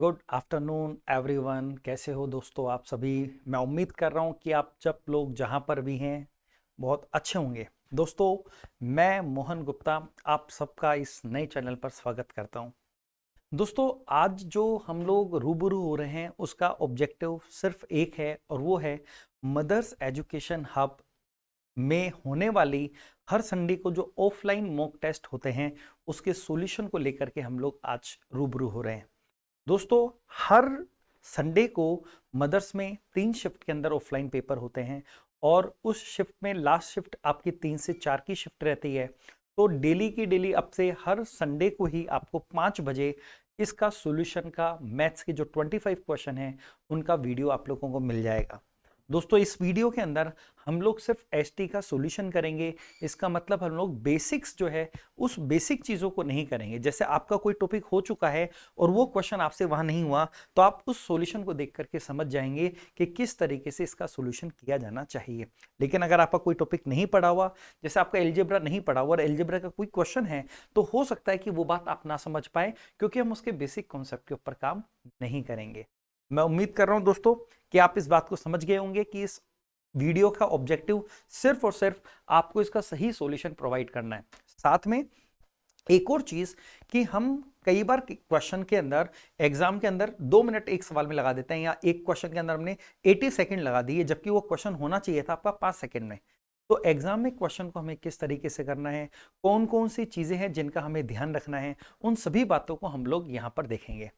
Good afternoon everyone. कैसे हो दोस्तों आप सभी। मैं उम्मीद कर रहा हूँ कि आप सब लोग जहाँ पर भी हैं बहुत अच्छे होंगे। दोस्तों, मैं मोहन गुप्ता आप सबका इस नए चैनल पर स्वागत करता हूँ। दोस्तों, आज जो हम लोग रूबरू हो रहे हैं उसका ऑब्जेक्टिव सिर्फ एक है और वो है मदर्स एजुकेशन हब में होने वाली हर संडे को जो ऑफलाइन मॉक टेस्ट होते हैं उसके सॉल्यूशन को लेकर के हम लोग आज रूबरू हो रहे हैं। दोस्तों, हर संडे को मदर्स में 3 शिफ्ट के अंदर ऑफलाइन पेपर होते हैं और उस शिफ्ट में लास्ट शिफ्ट आपकी 3 से 4 की शिफ्ट रहती है। तो डेली की डेली अब से हर संडे को ही आपको 5 बजे इसका सॉल्यूशन का मैथ्स के जो 25 क्वेश्चन हैं उनका वीडियो आप लोगों को मिल जाएगा। दोस्तों, इस वीडियो के अंदर हम लोग सिर्फ एसटी का सॉल्यूशन करेंगे। इसका मतलब हम लोग बेसिक्स जो है उस बेसिक चीज़ों को नहीं करेंगे। जैसे आपका कोई टॉपिक हो चुका है और वो क्वेश्चन आपसे वहां नहीं हुआ तो आप उस सॉल्यूशन को देख करके समझ जाएंगे कि किस तरीके से इसका सॉल्यूशन किया जाना चाहिए। लेकिन अगर आपका कोई टॉपिक नहीं पढ़ा हुआ, जैसे आपका एलजेब्रा नहीं पढ़ा हुआ और एलजेब्रा का कोई क्वेश्चन है, तो हो सकता है कि वो बात आप ना समझ पाए क्योंकि हम उसके बेसिक कॉन्सेप्ट के ऊपर काम नहीं करेंगे। मैं उम्मीद कर रहा हूं दोस्तों कि आप इस बात को समझ गए होंगे कि इस वीडियो का ऑब्जेक्टिव सिर्फ और सिर्फ आपको इसका सही सॉल्यूशन प्रोवाइड करना है। साथ में एक और चीज कि हम कई बार क्वेश्चन के अंदर एग्जाम के अंदर 2 मिनट एक सवाल में लगा देते हैं या एक क्वेश्चन के अंदर हमने 80 सेकंड लगा दिए जबकि वो क्वेश्चन होना चाहिए था आपका 5 सेकंड में। तो एग्जाम में क्वेश्चन को हमें किस तरीके से करना है, कौन कौन सी चीजें हैं जिनका हमें ध्यान रखना है, उन सभी बातों को हम लोग यहां पर देखेंगे।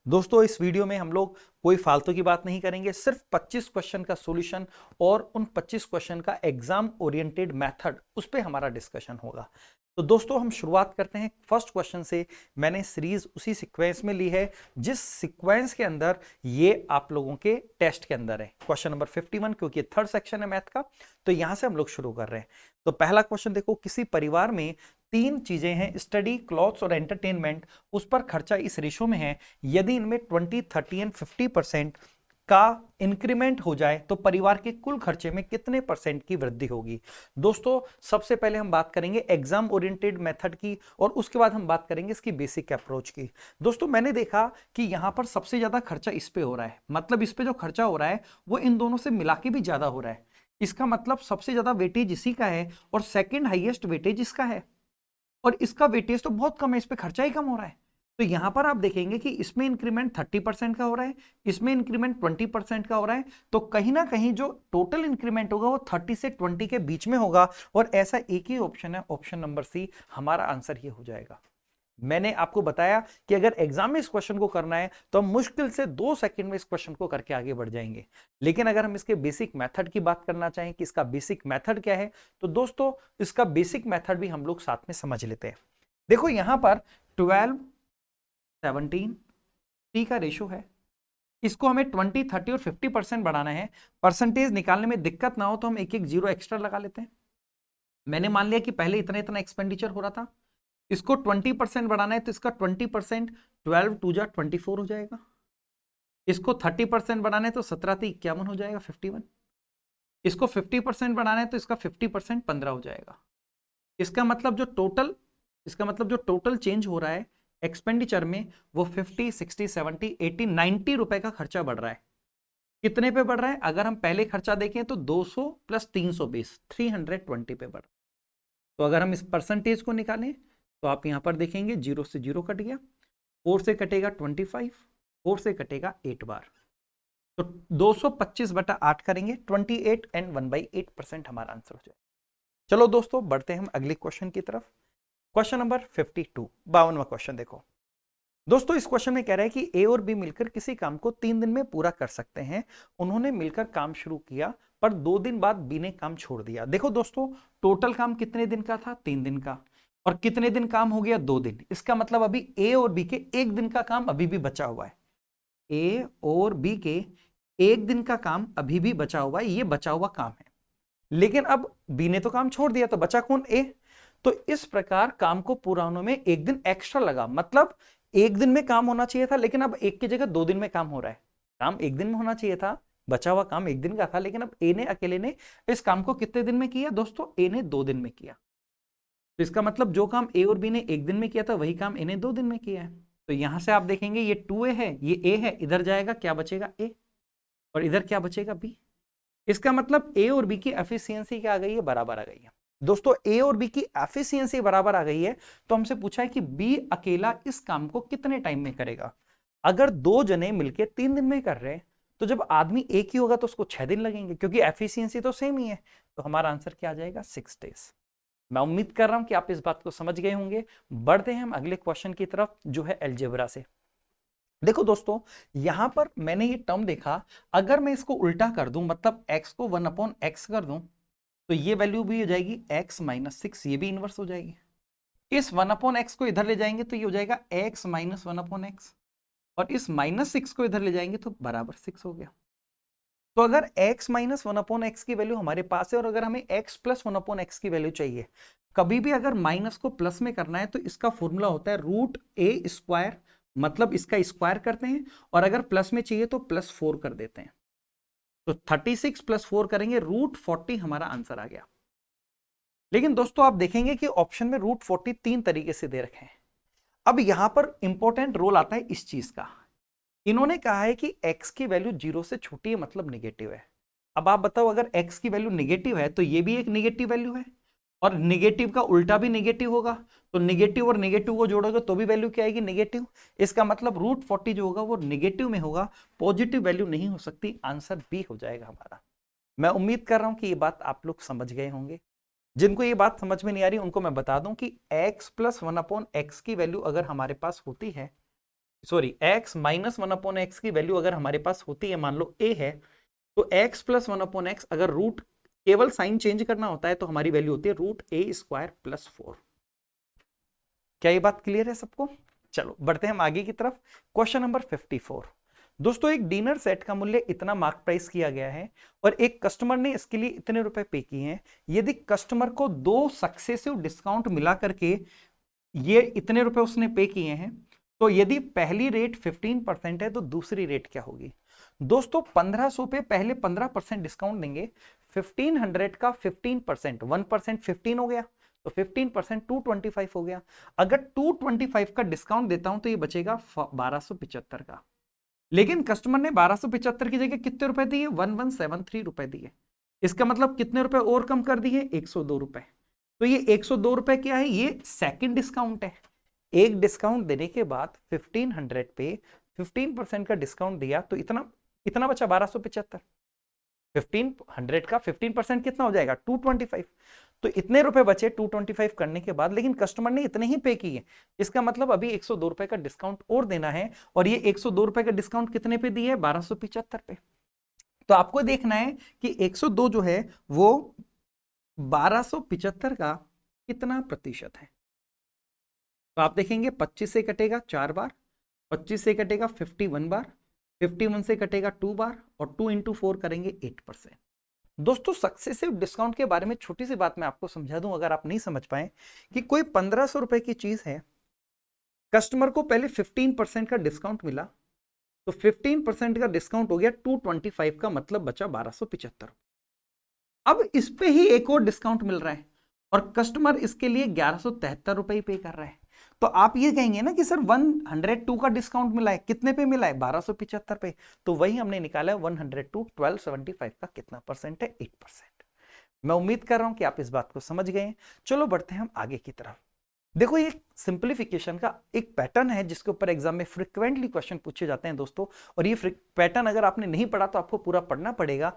दोस्तों, इस वीडियो में हम लोग कोई फालतू की बात नहीं करेंगे, सिर्फ 25 क्वेश्चन का सॉल्यूशन और उन 25 क्वेश्चन का एग्जाम ओरिएंटेड मेथड उस पर हमारा डिस्कशन होगा। तो दोस्तों, हम शुरुआत करते हैं फर्स्ट क्वेश्चन से। मैंने सीरीज उसी सीक्वेंस में ली है जिस सीक्वेंस के अंदर ये आप लोगों के टेस्ट के अंदर है। क्वेश्चन नंबर 51, क्योंकि थर्ड सेक्शन है मैथ का, तो यहां से हम लोग शुरू कर रहे हैं। तो पहला क्वेश्चन देखो, किसी परिवार में 3 चीजें हैं, स्टडी, क्लॉथ्स और एंटरटेनमेंट, उस पर खर्चा इस रेशो में है। यदि इनमें 20, 30 एंड 50% का इंक्रीमेंट हो जाए तो परिवार के कुल खर्चे में कितने परसेंट की वृद्धि होगी। दोस्तों, सबसे पहले हम बात करेंगे एग्जाम ओरिएंटेड मेथड की और उसके बाद हम बात करेंगे इसकी बेसिक अप्रोच की। दोस्तों, मैंने देखा कि यहां पर सबसे ज्यादा खर्चा इस पे हो रहा है, मतलब इस पे जो खर्चा हो रहा है वो इन दोनों से मिला के भी ज्यादा हो रहा है। इसका मतलब सबसे ज्यादा वेटेज इसी का है और सेकेंड हाईएस्ट वेटेज इसका है और इसका वेटेज तो बहुत कम है, इस पे खर्चा ही कम हो रहा है। तो यहां पर आप देखेंगे कि इसमें इंक्रीमेंट 30% का हो रहा है, इसमें इंक्रीमेंट 20% का हो रहा है। तो कहीं ना कहीं जो टोटल इंक्रीमेंट होगा वो 30 से 20 के बीच में होगा और ऐसा एक ही ऑप्शन है, ऑप्शन नंबर सी। हमारा आंसर ये हो जाएगा। मैंने आपको बताया कि अगर एग्जाम में इस क्वेश्चन को करना है तो हम मुश्किल से 2 सेकंड में इस क्वेश्चन को करके आगे बढ़ जाएंगे। लेकिन अगर हम इसके बेसिक मेथड की बात करना चाहें कि इसका बेसिक मेथड क्या है, तो दोस्तों इसका बेसिक मेथड भी हम लोग साथ में समझ लेते हैं। देखो, यहां पर 12, 17, 3 का रेशो है। इसको हमें 20, 30 और 50% बढ़ाना है। परसेंटेज निकालने में दिक्कत ना हो तो हम एक एक जीरो एक्स्ट्रा लगा लेते हैं। मैंने मान लिया कि पहले इतना इतना एक्सपेंडिचर हो रहा था, इसको 20% बढ़ाना है तो इसका 20% 12 टू जा 24 हो जाएगा। इसको 30% बढ़ाना है तो 17 से 51 हो जाएगा, 51। इसको 50% बढ़ाना है तो इसका 50% 15 हो जाएगा। इसका मतलब जो टोटल चेंज हो रहा है एक्सपेंडिचर में वो 50, 60, 70, 80, 90 रुपए का खर्चा बढ़ रहा है। कितने पे बढ़ रहा है? अगर हम पहले खर्चा देखें तो 200 प्लस 320, 320 पे बढ़ रहा है। तो अगर हम इस परसेंटेज को निकालें तो आप यहां पर देखेंगे 0 से 0 कट गया, 4 से कटेगा 25, 4 से कटेगा 8 बार, तो 225/8 करेंगे, 28 एंड 1/8% हमारा आंसर हो जाएगा। चलो दोस्तों, बढ़ते हैं हम अगले क्वेश्चन की तरफ। क्वेश्चन नंबर 52, 52वां क्वेश्चन देखो। दोस्तों, इस क्वेश्चन में कह रहा है कि ए और बी मिलकर किसी काम को 3 दिन में पूरा कर सकते हैं। उन्होंने मिलकर काम शुरू किया पर 2 दिन बाद बी ने काम छोड़ दिया। देखो दोस्तों, टोटल काम कितने दिन का था? 3 दिन का। और कितने दिन काम हो गया? 2 दिन। इसका मतलब अभी ए और बी के 1 दिन का काम अभी भी बचा हुआ है। ए और बी के 1 दिन का काम अभी भी बचा हुआ है, ये बचा हुआ काम है। लेकिन अब बी ने तो काम छोड़ दिया तो बचा कौन? ए। तो इस प्रकार काम को पूरा होने में 1 दिन एक्स्ट्रा लगा, मतलब 1 दिन में काम होना चाहिए था लेकिन अब 1 की जगह 2 दिन में काम हो रहा है। काम 1 दिन में होना चाहिए था, बचा हुआ काम 1 दिन का था, लेकिन अब ए ने अकेले ने इस काम को कितने दिन में किया? दोस्तों, ए ने 2 दिन में किया। तो इसका मतलब जो काम ए और बी ने 1 दिन में किया था वही काम ए ने 2 दिन में किया है। तो यहां से आप देखेंगे ये 2a है, ये a है, इधर जाएगा क्या बचेगा a, और इधर क्या बचेगा b। इसका मतलब a और b की एफिशिएंसी क्या आ गई है, बराबर आ गई है। दोस्तों a और b की एफिशिएंसी बराबर आ गई है, तो हमसे पूछा है कि b अकेला इस काम को कितने टाइम में करेगा। अगर 2 जने मिलके 3 दिन में कर रहे हैं, तो जब आदमी एक ही होगा तो उसको 6 दिन लगेंगे, क्योंकि एफिशिएंसी तो सेम ही है। तो हमारा आंसर क्या आ जाएगा, 6 डेज। मैं उम्मीद कर रहा हूं कि आप इस बात को समझ गए होंगे। बढ़ते हैं हम अगले क्वेश्चन की तरफ, जो है अलजेब्रा से। देखो दोस्तों, यहां पर मैंने ये टर्म देखा, अगर मैं इसको उल्टा कर दूं, मतलब x को 1/x कर दूं, तो ये वैल्यू भी हो जाएगी x - 6, ये भी इनवर्स हो जाएगी। इस 1/x को इधर ले जाएंगे तो ये हो जाएगा x - 1/x, और इस -6 को इधर ले जाएंगे तो बराबर 6 हो गया। तो अगर x - 1/x की वैल्यू हमारे पास है, और अगर हमें x + 1/x की वैल्यू चाहिए, कभी भी अगर माइनस को प्लस में करना है तो इसका फॉर्मूला होता है √a², मतलब इसका स्क्वायर करते हैं, और अगर प्लस में चाहिए तो +4 कर देते हैं। तो 36 + 4 करेंगे, √40 हमारा आंसर आ गया। लेकिन दोस्तों आप देखेंगे कि ऑप्शन में √40 3 तरीके से दे रखे हैं। अब यहां पर इंपॉर्टेंट रोल आता है इस चीज का। इन्होंने कहा है कि x की वैल्यू 0 से छोटी है, मतलब निगेटिव है। अब आप बताओ, अगर x की वैल्यू निगेटिव है तो ये भी एक निगेटिव वैल्यू है, और निगेटिव का उल्टा भी निगेटिव होगा। तो निगेटिव और निगेटिव को जोड़ोगे तो भी वैल्यू क्या आएगी, निगेटिव। इसका मतलब √40 जो होगा वो निगेटिव में होगा, पॉजिटिव वैल्यू नहीं हो सकती। आंसर बी हो जाएगा हमारा। मैं उम्मीद कर रहा हूं कि ये बात आप लोग समझ गए होंगे। जिनको ये बात समझ में नहीं आ रही उनको मैं बता दूं कि x + 1/x की वैल्यू अगर हमारे पास होती है, सॉरी x - 1/x की वैल्यू अगर हमारे पास होती है, मान लो a है, तो x + 1/x अगर रूट केवल साइन चेंज करना होता है तो हमारी वैल्यू होती है √a² + 4। क्या ये बात क्लियर है सबको? चलो बढ़ते हैं हम आगे की तरफ। Question number 54। दोस्तों, एक डिनर सेट का मूल्य इतना मार्क प्राइस किया गया है, और एक कस्टमर ने इसके लिए इतने रुपए पे किए हैं। यदि कस्टमर को 2 सक्सेसिव डिस्काउंट मिला करके ये इतने रुपए उसने पे किए हैं, तो यदि पहली रेट 15% है तो दूसरी रेट क्या होगी? दोस्तों 1500 पे पहले 15% डिस्काउंट देंगे। 1500 का 15%, 1% 15 हो गया, तो 15% 225 हो गया। अगर 225 का डिस्काउंट देता हूं तो ये बचेगा 1275 का। लेकिन कस्टमर ने 1275 की जगह कितने रुपए दिए, 1173 रुपए दिए। इसका मतलब कितने रुपए और कम कर दिए, 102 रुपए। तो ये 102 रुपए क्या है, ये सेकंड डिस्काउंट है। एक डिस्काउंट देने के बाद 1500 पे 15% का डिस्काउंट दिया, तो इतना इतना बचा 1275। 1500 का 15% कितना हो जाएगा, 225। तो इतने रुपए बचे 225 करने के बाद, लेकिन कस्टमर ने इतने ही पे किए। इसका मतलब अभी 102 रुपए का डिस्काउंट और देना है, और ये 102 रुपए का डिस्काउंट कितने पे दिए, 1275 पे। तो आपको देखना है कि 102 जो है वो 1275 का कितना प्रतिशत है। तो आप देखेंगे 25 से कटेगा 4 बार, 25 से कटेगा 51 बार, 51 से कटेगा 2 बार, और 2 × 4 करेंगे 8%। दोस्तों सक्सेसिव डिस्काउंट के बारे में छोटी सी बात मैं आपको समझा दूं, अगर आप नहीं समझ पाए, कि कोई 1500 रुपए की चीज है, कस्टमर को पहले 15% का डिस्काउंट मिला, तो 15% का डिस्काउंट हो गया 225 का, मतलब बचा 1275। अब इस पे ही एक और डिस्काउंट मिल रहा है, और कस्टमर इसके लिए 1173 रुपए ही पे कर रहा है। तो आप ये कहेंगे ना कि सर 102 का डिस्काउंट मिला है, कितने पे मिला है, 1275 पे। तो वही हमने निकाला है 102 1275 का कितना परसेंट है, 8%। मैं उम्मीद कर रहा हूं कि आप इस बात को समझ गए हैं। चलो बढ़ते हैं हम आगे की तरफ। देखो, ये सिंप्लीफिकेशन का एक पैटर्न है जिसके ऊपर एग्जाम में फ्रिक्वेंटली क्वेश्चन पूछे जाते हैं दोस्तों। और ये पैटर्न अगर आपने नहीं पढ़ा तो आपको पूरा पढ़ना पड़ेगा,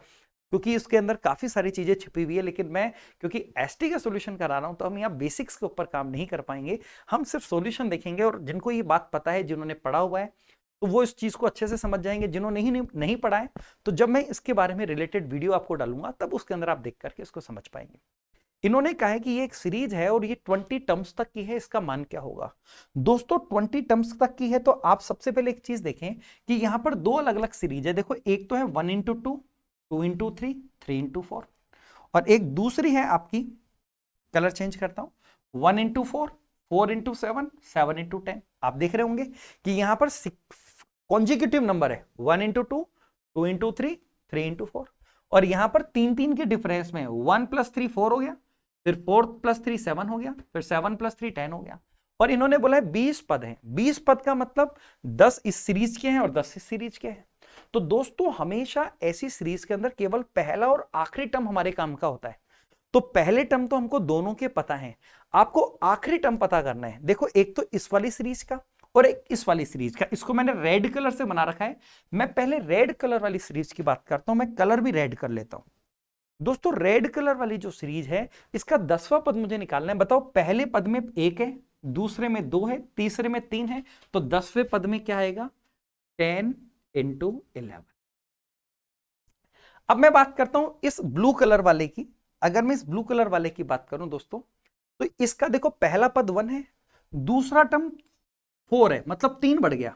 क्योंकि इसके अंदर काफी सारी चीजें छिपी हुई है। लेकिन मैं क्योंकि एसटी का सॉल्यूशन करा रहा हूं, तो हम यहाँ बेसिक्स के ऊपर काम नहीं कर पाएंगे। हम सिर्फ सॉल्यूशन देखेंगे, और जिनको ये बात पता है, जिन्होंने पढ़ा हुआ है, तो वो इस चीज को अच्छे से समझ जाएंगे। जिन्होंने नहीं पढ़ा है, तो जब मैं इसके बारे में रिलेटेड वीडियो आपको डालूंगा, तब उसके अंदर आप देख करके इसको समझ पाएंगे। इन्होंने कहा है कि ये एक सीरीज है और ये 20 टर्म्स तक की है, इसका मान क्या होगा? दोस्तों 20 टर्म्स तक की है, तो आप सबसे पहले एक चीज देखें कि यहां पर 2 अलग अलग सीरीज है। देखो, एक तो है 1 × 2, 2 × 3, 3 × 4, और एक दूसरी है आपकी, कलर चेंज करता हूं, 1 × 4, 4 × 7, 7 × 10। आप देख रहे होंगे कि यहां पर कॉन्जिक्यूटिव नंबर है, 1 × 2, 2 × 3, 3 × 4, और यहां पर 3 के डिफरेंस में 1 + 3 4 हो गया, फिर 4 + 3 7 हो गया, फिर 7 + 3 10 हो गया। और इन्होंने बोला है 20 पद हैं। 20 पद का मतलब 10 इस सीरीज के हैं और 10 इस सीरीज के हैं। तो दोस्तों हमेशा ऐसी सीरीज के अंदर केवल पहला और आखिरी टर्म हमारे काम का होता है। तो पहले टर्म तो हमको दोनों के पता है, आपको आखिरी टर्म पता करना है। देखो एक तो इस वाली सीरीज का और एक इस वाली सीरीज का, इसको मैंने रेड कलर से बना रखा है। मैं पहले रेड कलर वाली सीरीज की बात करता हूं, मैं कलर भी रेड कर लेता हूं। दोस्तों रेड कलर वाली जो सीरीज है, इसका 10वां पद मुझे निकालना है। बताओ पहले पद में 1 है, दूसरे में 2 है, तीसरे में 3 है, तो 10वें पद में क्या आएगा? 10 इंटू 11। अब मैं बात करता हूं इस ब्लू कलर वाले की। अगर मैं इस ब्लू कलर वाले की बात करूं दोस्तों, तो इसका देखो पहला पद 1 है, दूसरा टर्म 4 है, मतलब 3 बढ़ गया।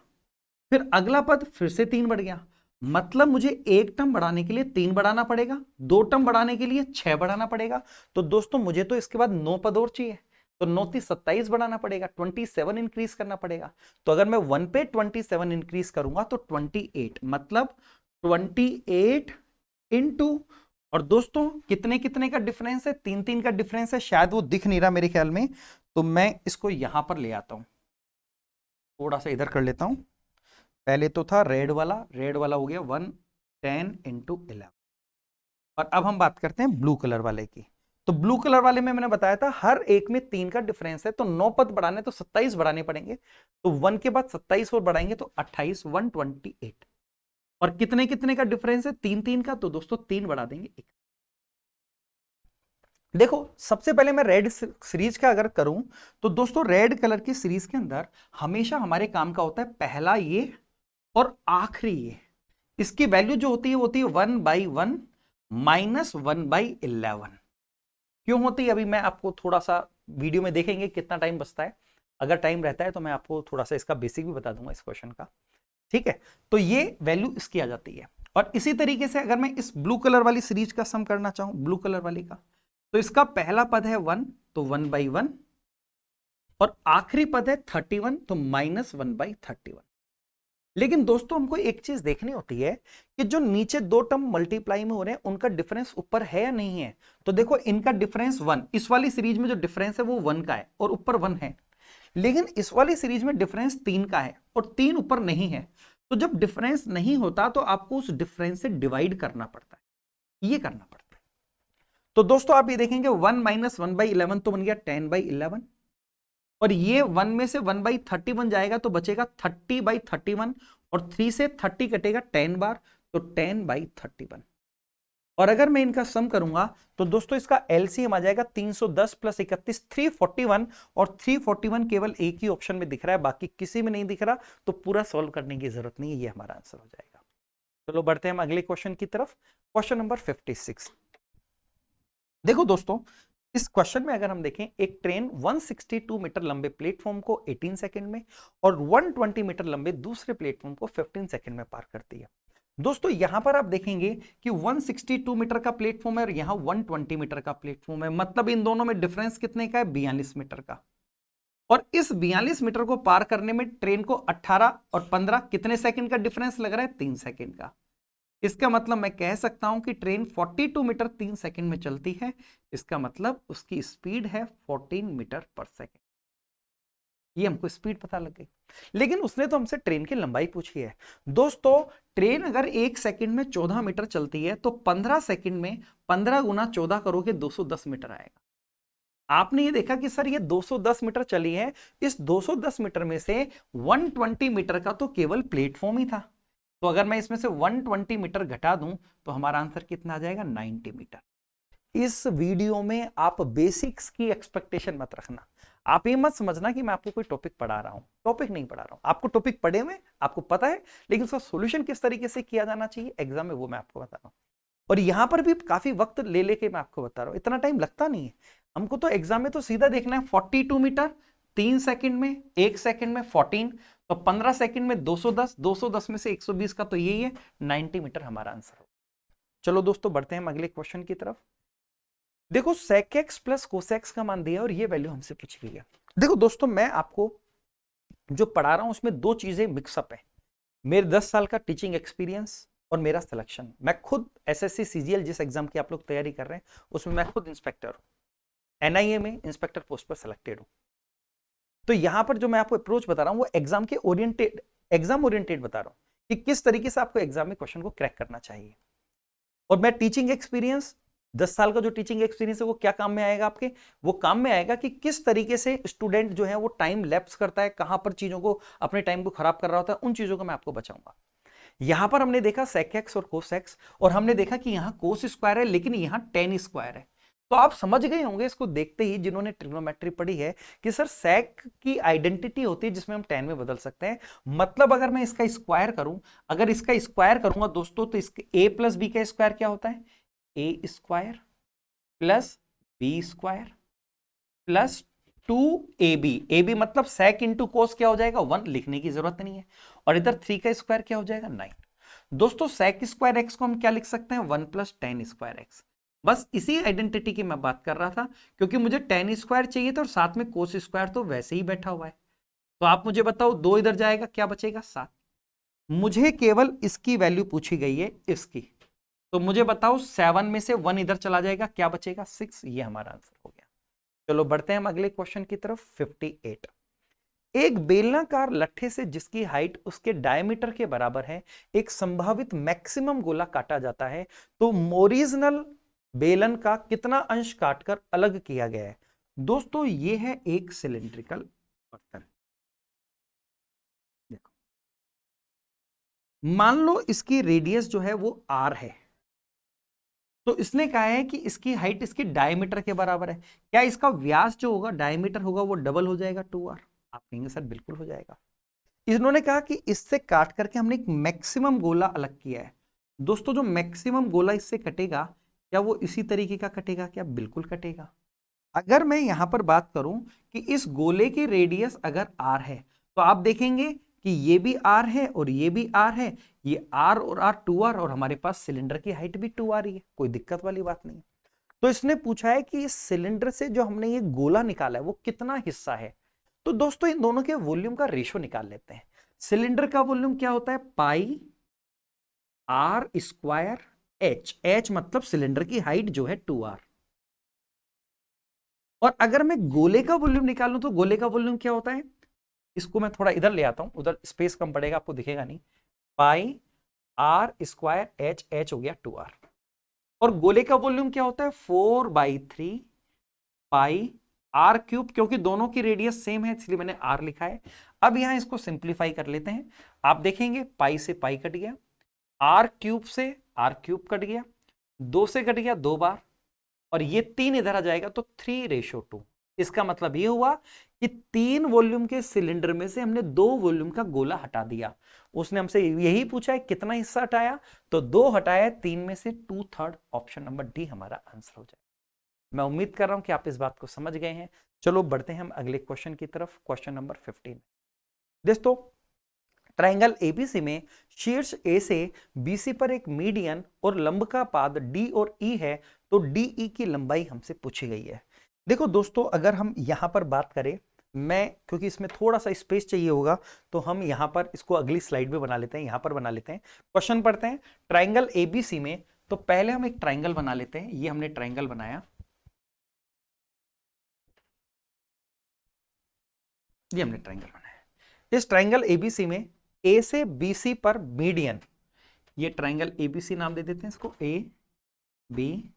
फिर अगला पद फिर से 3 बढ़ गया, मतलब मुझे एक टर्म बढ़ाने के लिए 3 बढ़ाना पड़ेगा, 2 टर्म बढ़ाने के लिए 6 बढ़ाना पड़ेगा। तो दोस्तों मुझे तो इसके बाद 9 पद और चाहिए, तो 9 3 27 बढ़ाना पड़ेगा, 27 इंक्रीज करना पड़ेगा। तो अगर मैं 1 पे 27 इंक्रीज करूंगा तो 28, मतलब 28 इंटू, और दोस्तों कितने कितने का डिफरेंस है? 3 3 का डिफरेंस है, शायद वो दिख नहीं रहा मेरे ख्याल में, तो मैं इसको यहां पर ले आता हूं, थोड़ा सा इधर कर लेता हूं। पहले तो था रेड वाला, रेड वाला हो गया 1 10 इंटू 11। और अब हम बात करते हैं ब्लू कलर वाले की। तो ब्लू कलर वाले में मैंने बताया था हर एक में 3 का डिफरेंस है, तो 9 पद बढ़ाने तो 27 बढ़ाने पड़ेंगे, तो 1 के बाद 27 और बढ़ाएंगे तो 28 128। और कितने कितने का डिफरेंस है? 3 3 का, तो दोस्तों 3 बढ़ा देंगे 1। देखो सबसे पहले मैं रेड सीरीज का अगर करूं, तो दोस्तों रेड कलर की सीरीज के अंदर हमेशा हमारे काम का होता है पहला ये और आखिरी ये। इसकी वैल्यू जो होती है वो होती है 1/1 माइनस 1/11। क्यों होती है अभी मैं आपको थोड़ा सा वीडियो में देखेंगे कितना टाइम बचता है। अगर टाइम रहता है तो मैं आपको थोड़ा सा इसका बेसिक भी बता दूंगा इस क्वेश्चन का, ठीक है। तो ये वैल्यू इसकी आ जाती है। और इसी तरीके से अगर मैं इस ब्लू कलर वाली सीरीज का सम करना चाहूं, ब्लू कलर वाली का, तो इसका पहला पद है 1, तो 1/1, और आखिरी पद है 31, तो माइनस 1/31। लेकिन दोस्तों हमको एक चीज देखनी होती है कि जो नीचे 2 टर्म मल्टीप्लाई में हो रहे हैं उनका डिफरेंस ऊपर है या नहीं है। तो देखो इनका डिफरेंस 1, इस वाली सीरीज में जो डिफरेंस है वो 1 का है और ऊपर 1 है। लेकिन इस वाली सीरीज में डिफरेंस 3 का है और 3 ऊपर नहीं है। तो जब डिफरेंस नहीं होता तो आपको उस डिफरेंस से डिवाइड करना पड़ता है, ये करना पड़ता है। तो दोस्तों आप ये देखेंगे 1 माइनस 1/11 तो बन गया 10/11, और ये 1 में से 1/31 जाएगा तो बचेगा 30/31, और 3 से 30 कटेगा 10 बार, तो 10/31। और अगर मैं इनका सम करूंगा तो दोस्तों इसका एलसीएम आ जाएगा 310 प्लस 31 341, और 341 केवल एक ही ऑप्शन में दिख रहा है, बाकी किसी में नहीं दिख रहा, तो पूरा सॉल्व करने की जरूरत नहीं है, ये हमारा आंसर हो जाएगा। चलो बढ़ते हैं हम अगले क्वेश्चन की तरफ। Question number 56। देखो दोस्तों इस क्वेश्चन में अगर हम देखें, एक ट्रेन 162 मीटर लंबे प्लेटफॉर्म को 18 सेकंड में और 120 मीटर लंबे दूसरे प्लेटफॉर्म को 15 सेकंड में पार करती है। दोस्तों यहां पर आप देखेंगे कि 162 मीटर का प्लेटफॉर्म है और यहां 120 मीटर का प्लेटफॉर्म है, मतलब इन दोनों में डिफरेंस कितने का है? 42 मीटर का। और इस 42 मीटर को पार करने में ट्रेन को 18 और 15 कितने सेकंड का डिफरेंस लग रहा है? 3 सेकंड का। इसका मतलब मैं कह सकता हूं कि ट्रेन 42 मीटर 3 सेकंड में चलती है। इसका मतलब उसकी स्पीड है 14 मीटर पर सेकंड। ये हमको स्पीड पता लग गई। लेकिन उसने तो हमसे ट्रेन की लंबाई पूछी है। दोस्तों ट्रेन अगर 1 सेकंड में 14 मीटर चलती है तो 15 सेकंड में 15 गुना 14 करोगे 210 मीटर आएगा। आपने ये देखा कि सर ये 210 मीटर चली है, इस 210 मीटर में से 120 मीटर का तो केवल प्लेटफॉर्म ही था। तो अगर मैं इसमें से 120 मीटर घटा दूं तो हमारा आंसर कितना आ जाएगा? 90 मीटर। इस वीडियो में आप बेसिक्स की एक्सपेक्टेशन मत रखना। आप ये मत समझना कि मैं आपको कोई टॉपिक पढ़ा रहा हूं, टॉपिक नहीं पढ़ा रहा हूं। आपको टॉपिक पढ़े हुए आपको पता है, लेकिन उसका सॉल्यूशन किस तरीके से किया जाना चाहिए एग्जाम में वो मैं आपको बता रहा हूं। और यहां पर भी काफी वक्त ले लेके मैं आपको बता रहा हूं, इतना टाइम लगता नहीं है हमको। तो एग्जाम में तो सीधा देखना है 42 मीटर 3 सेकंड में, 1 सेकंड में 14, तो 15 सेकंड में 210, 210 में से 120 का तो यही है, 90 मीटर हमारा आंसर हो। चलो दोस्तों बढ़ते हैं हम अगले क्वेश्चन की तरफ। देखो sec x प्लस कोसेक्स का मान दिया और ये वैल्यू हमसे पूछी गई है। देखो दोस्तों मैं आपको जो पढ़ा रहा हूं उसमें 2 चीजें मिक्सअप है, मेरे 10 साल का टीचिंग एक्सपीरियंस और मेरा सिलेक्शन। मैं खुद एसएससी सीजीएल जिस एग्जाम की आप लोग तैयारी कर रहे हैं उसमें मैं खुद इंस्पेक्टर हूं, एनआईए में इंस्पेक्टर पोस्ट पर सिलेक्टेड हूं। तो यहां पर जो मैं आपको अप्रोच बता रहा हूं वो एग्जाम ओरिएंटेड बता रहा हूं कि किस तरीके से आपको एग्जाम में क्वेश्चन को क्रैक करना चाहिए। और मैं टीचिंग एक्सपीरियंस 10 साल का जो टीचिंग एक्सपीरियंस है वो क्या काम में आएगा आपके, वो काम में आएगा कि किस तरीके से स्टूडेंट जो है वो टाइम लैप्स करता है, कहां पर चीजों को अपने टाइम को खराब कर रहा होता है, उन चीजों को मैं आपको बचाऊंगा। यहां पर हमने देखा sec x और cos x, और हमने देखा कि यहां cos स्क्वायर है लेकिन यहां tan स्क्वायर है। तो आप समझ गए होंगे इसको देखते ही जिन्होंने ट्रिग्नोमेट्री पढ़ी है कि सर sec की आइडेंटिटी होती है जिसमें हम tan में बदल सकते हैं। मतलब अगर मैं इसका स्क्वायर करूं, अगर इसका स्क्वायर करूंगा दोस्तों, तो इसके a प्लस बी का स्क्वायर क्या होता है, a square plus b square plus 2ab। ab मतलब sec इंटू कोस क्या हो जाएगा 1, लिखने की जरूरत नहीं है। और इधर 3 का स्क्वायर क्या हो जाएगा 9। दोस्तों sec स्क्वायर एक्स को हम क्या लिख सकते हैं 1 प्लस tan स्क्वायर एक्स। बस इसी आइडेंटिटी की मैं बात कर रहा था, क्योंकि मुझे tan स्क्वायर चाहिए था और साथ में कोस स्क्वायर तो वैसे ही बैठा हुआ है। तो आप मुझे बताओ 2 इधर जाएगा क्या बचेगा 7। मुझे केवल इसकी वैल्यू पूछी गई है, इसकी। तो मुझे बताओ 7 में से 1 इधर चला जाएगा क्या बचेगा 6। ये हमारा आंसर हो गया। चलो बढ़ते हैं हम अगले क्वेश्चन की तरफ। 58, एक बेलनाकार लट्ठे से जिसकी हाइट उसके डायमीटर के बराबर है एक संभावित मैक्सिमम गोला काटा जाता है, तो ओरिजिनल बेलन का कितना अंश काटकर अलग किया गया है। दोस्तों ये है एक सिलिंड्रिकल बर्तन। देखो, मान लो इसकी रेडियस जो है वो r है, तो इसने कहा है कि इसकी हाइट इसकी डायमीटर के बराबर है। क्या इसका व्यास जो होगा डायमीटर होगा वो डबल हो जाएगा 2r। आप कहेंगे सर बिल्कुल हो जाएगा। इन्होंने कहा कि इससे काट करके हमने एक मैक्सिमम गोला अलग किया है। दोस्तों जो मैक्सिमम गोला इससे कटेगा, क्या वो इसी तरीके का कटेगा, क्या बिल्कुल कटेगा। अगर मैं यहां पर बात करूं कि इस गोले की रेडियस अगर r है, तो आप देखेंगे कि ये भी r है और ये भी r है, ये r और r 2r, और हमारे पास सिलेंडर की हाइट भी 2r ही है, कोई दिक्कत वाली बात नहीं। तो इसने पूछा है कि इस सिलेंडर से जो हमने ये गोला निकाला है वो कितना हिस्सा है। तो दोस्तों इन दोनों के वॉल्यूम का रेशो निकाल लेते हैं। सिलेंडर का वॉल्यूम क्या होता है पाई r स्क्वायर h मतलब सिलेंडर की हाइट जो है 2r। और अगर मैं गोले का वॉल्यूम निकालूं तो गोले का वॉल्यूम क्या होता है, इसको मैं थोड़ा इधर ले आता हूं, उधर स्पेस कम पड़ेगा आपको दिखेगा नहीं। पाई r स्क्वायर h हो गया 2r। और गोले का वॉल्यूम क्या होता है 4/3 पाई r क्यूब, क्योंकि दोनों की रेडियस सेम है इसलिए मैंने r लिखा है। अब यहां इसको सिंप्लीफाई कर लेते हैं। आप देखेंगे पाई से पाई कट गया, r क्यूब से r क्यूब कट गया, 2 से कट गया 2 बार, और ये 3 इधर आ जाएगा तो 3:2। इसका मतलब ये हुआ कि 3 वॉल्यूम के सिलेंडर में से हमने 2 वॉल्यूम का गोला हटा दिया। उसने हमसे यही पूछा है कितना हिस्सा हटाया, तो 2 हटाया 3 में से 2/3। ऑप्शन नंबर डी हमारा आंसर हो जाए। मैं उम्मीद कर रहा हूं कि आप इस बात को समझ गए हैं। चलो बढ़ते हैं हम अगले क्वेश्चन की तरफ। Question number 15। दोस्तों ट्राइंगल एबीसी में शीर्ष ए से बीसी पर एक मीडियन और लंब का पाद डी और ई है, तो डीई की लंबाई हमसे पूछी गई है। देखो दोस्तों अगर हम यहां पर बात करें, मैं क्योंकि इसमें थोड़ा सा स्पेस चाहिए होगा तो हम यहां पर इसको अगली स्लाइड में बना लेते हैं, यहां पर बना लेते हैं। क्वेश्चन पढ़ते हैं ट्राइंगल एबीसी में। तो पहले हम एक ट्राइंगल बना लेते हैं। ये हमने ट्राइंगल बनाया, ये हमने ट्राइंगल बनाया। इस ट्राइंगल एबीसी में ए से बीसी पर मीडियन, ये ट्राइंगल एबीसी नाम दे देते हैं इसको, ए बी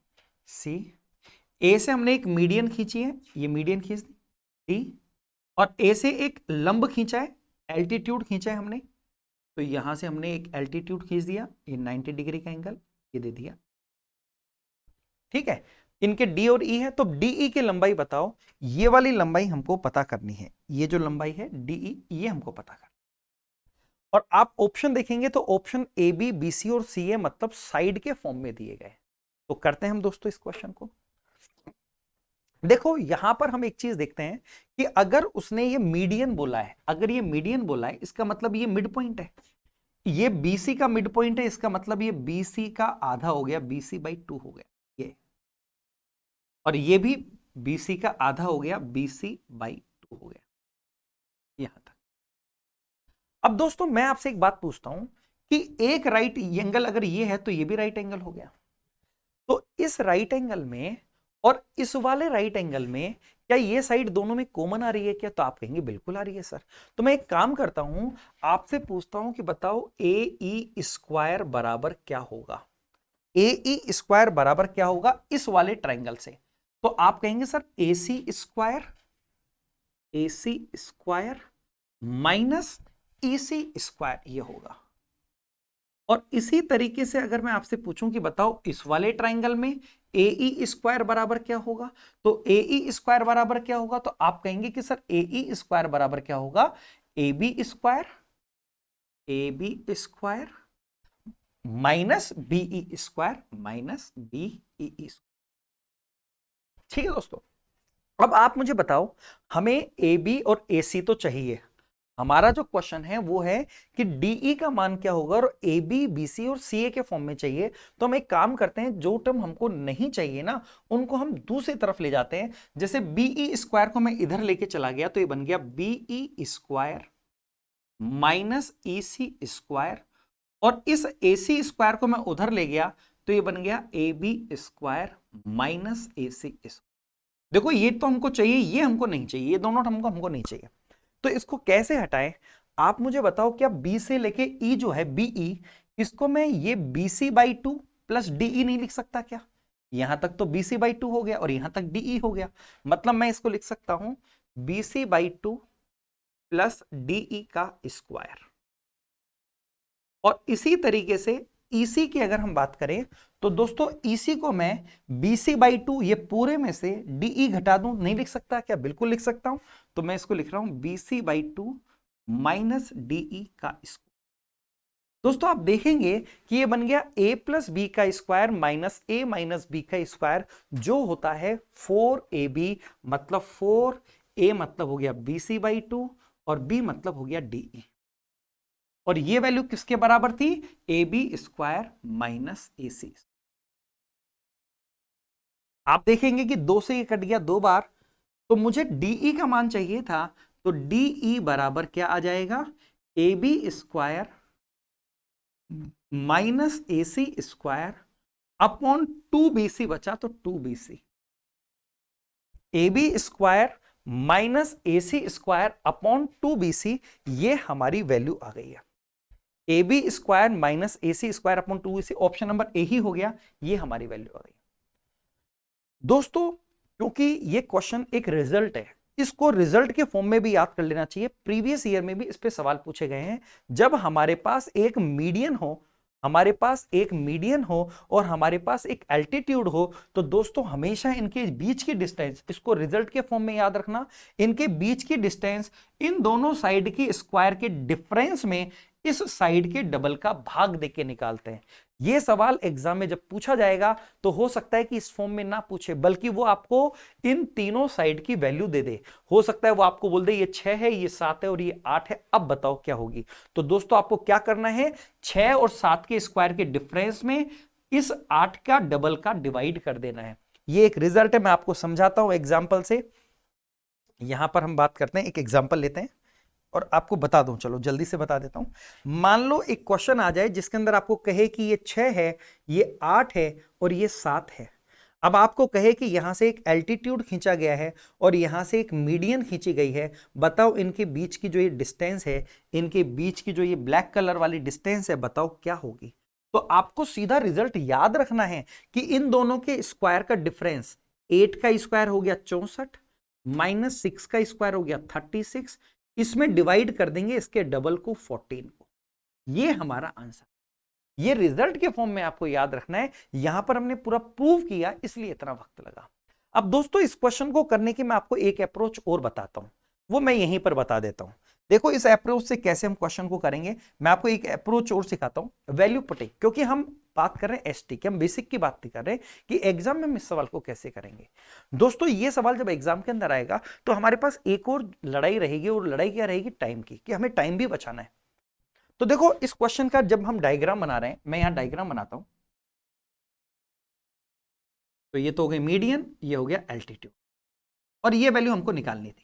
सी। ए से हमने एक मीडियन खींची है, ये मीडियन खींच दी, और ए से एक लंब खींचा है, एल्टीट्यूड खींचा है हमने, तो यहां से हमने एक एल्टीट्यूड खींच दिया, ये 90 डिग्री का एंगल ये दे दिया। ठीक है, इनके डी और ई है, तो डीई की लंबाई बताओ। ये वाली लंबाई हमको पता करनी है, ये जो लंबाई है डीई ये हमको पता करनी। और आप ऑप्शन देखेंगे तो option A B B C और सी ए मतलब साइड के फॉर्म में दिए गए। तो करते हैं हम दोस्तों इस क्वेश्चन को। देखो यहां पर हम एक चीज देखते हैं कि अगर उसने ये मीडियन बोला है, अगर ये मीडियन बोला है इसका मतलब ये मिड पॉइंट है, ये बीसी का मिड पॉइंट है, इसका मतलब ये बीसी का आधा हो गया, BC/2 हो गया ये, और ये भी बीसी का आधा हो गया, BC/2 हो गया यहां तक। अब दोस्तों मैं आपसे एक बात पूछता हूं कि एक राइट एंगल अगर ये है तो ये भी राइट एंगल हो गया, तो इस राइट एंगल में और इस वाले राइट एंगल में क्या ये साइड दोनों में कॉमन आ रही है क्या? तो आप कहेंगे बिल्कुल आ रही है सर। तो मैं एक काम करता हूं, आपसे पूछता हूं कि बताओ ए ई स्क्वायर बराबर क्या होगा? ए ई स्क्वायर बराबर क्या होगा इस वाले ट्राइंगल से? तो आप कहेंगे सर ए C square minus E C square ये होगा। और इसी तरीके से अगर मैं आपसे पूछूं कि बताओ इस वाले ट्राइंगल में ए ई स्क्वायर बराबर क्या होगा? तो ए ई स्क्वायर बराबर क्या होगा? तो आप कहेंगे कि सर ए ई स्क्वायर बराबर क्या होगा? A B square minus BE square minus BE. ठीक है दोस्तों, अब आप मुझे बताओ, हमें ए बी और ए सी तो चाहिए। हमारा जो क्वेश्चन है वो है कि डीई का मान क्या होगा, और ए बी बी सी और सी ए के फॉर्म में चाहिए। तो हम एक काम करते हैं, जो टर्म हमको नहीं चाहिए ना उनको हम दूसरी तरफ ले जाते हैं। जैसे बीई स्क्वायर को मैं इधर लेके चला गया तो ये बन गया BE square minus E C square, और इस ए सी स्क्वायर को मैं उधर ले गया तो ये बन गया A B square minus A C square. देखो ये तो हमको चाहिए, ये हमको नहीं चाहिए, ये दोनों हमको नहीं चाहिए। तो इसको कैसे हटाएं? आप मुझे बताओ, क्या बी से लेके ई जो है बीई, इसको मैं ये BC बाई 2 प्लस डीई नहीं लिख सकता क्या? यहां तक तो BC बाई 2 हो गया और यहां तक डीई हो गया, मतलब मैं इसको लिख सकता हूं BC बाई 2 प्लस डीई का स्क्वायर। और इसी तरीके से EC की अगर हम बात करें तो दोस्तों EC को मैं BC बाई 2 ये पूरे में से DE घटा दूं, नहीं लिख सकता क्या? बिल्कुल लिख सकता हूं। तो मैं इसको लिख रहा हूं BC बाई 2 माइनस DE का स्क्वायर। दोस्तों आप देखेंगे कि ये बन गया A प्लस बी का square minus A minus B का स्क्वायर, जो होता है 4AB, मतलब 4A मतलब हो गया BC बाई 2 और B मतलब हो गया DE। और ये वैल्यू किसके बराबर थी? ए बी स्क्वायर माइनस ए सी। आप देखेंगे कि 2 से ये कट गया 2 बार, तो मुझे डीई का मान चाहिए था। तो डीई बराबर क्या आ जाएगा? A B square minus A C square upon 2BC बचा तो 2BC। A B square minus A C square upon 2BC, ये हमारी वैल्यू आ गई है। A B square minus A C square upon 2BC, option number A ही हो गया, ये हमारी वैल्यू आ गई। दोस्तों क्योंकि ये क्वेश्चन एक रिजल्ट है, इसको रिजल्ट के फॉर्म में भी याद कर लेना चाहिए। प्रीवियस ईयर में भी इस पे सवाल पूछे गए हैं। जब हमारे पास एक मीडियन हो, और हमारे पास एक एल्टीट्यूड हो, तो दोस्तों हमेशा इनके बीच की डिस्टेंस, इसको रिजल्ट के फॉर्म में याद रखना, इनके बीच की डिस्टेंस इन दोनों साइड की स्क्वायर के डिफरेंस में इस साइड के डबल का भाग देके निकालते हैं। यह सवाल एग्जाम में जब पूछा जाएगा तो हो सकता है कि इस फॉर्म में ना पूछे, बल्कि वो आपको इन तीनों साइड की वैल्यू दे दे। हो सकता है वो आपको बोल दे ये 6 है, ये 7 है और ये 8 है, अब बताओ क्या होगी। तो दोस्तों आपको क्या करना है, 6 और 7 के स्क्वायर के डिफरेंस में इस 8 का डबल का डिवाइड कर देना है। ये एक रिजल्ट है, मैं आपको समझाता हूं एग्जाम्पल से। यहां पर हम बात करते हैं, एक एग्जाम्पल लेते हैं और आपको बता दूं, चलो जल्दी से बता देता हूं। मान लो एक क्वेश्चन आ जाए जिसके अंदर आपको कहे कि ये 6 है, ये 8 है और ये 7 है। अब आपको कहे कि यहां से एक एल्टीट्यूड खींचा गया है और यहां से एक मीडियन खींची गई है, बताओ इनके बीच की जो ये डिस्टेंस है, इनके बीच की जो ये ब्लैक कलर वाली डिस्टेंस है, बताओ क्या होगी। तो आपको सीधा रिजल्ट याद रखना है कि इन दोनों के स्क्वायर का डिफरेंस, 8 का स्क्वायर हो गया 64 माइनस 6 का स्क्वायर हो गया 36, इसमें डिवाइड कर देंगे इसके डबल को 14 को, ये हमारा आंसर। ये रिजल्ट के फॉर्म में आपको याद रखना है। यहां पर हमने पूरा प्रूव किया इसलिए इतना वक्त लगा। अब दोस्तों इस क्वेश्चन को करने की मैं आपको एक अप्रोच और बताता हूं, वो मैं यहीं पर बता देता हूं। देखो इस अप्रोच से कैसे हम क्वेश्चन को करेंगे, मैं आपको एक अप्रोच और सिखाता हूं, वैल्यू पुटिंग। क्योंकि हम बात कर रहे हैं एसटी की, हम बेसिक की बात नहीं कर रहे कि एग्जाम में हम इस सवाल को कैसे करेंगे। दोस्तों ये सवाल जब एग्जाम के अंदर आएगा तो हमारे पास एक और लड़ाई रहेगी, और लड़ाई क्या रहेगी, टाइम की, कि हमें टाइम भी बचाना है। तो देखो इस क्वेश्चन का जब हम डायग्राम बना रहे हैं, मैं यहां डायग्राम बनाता हूं। तो ये तो हो गई मीडियन, ये हो गया एल्टीट्यूड, और ये वैल्यू हमको निकालनी थी।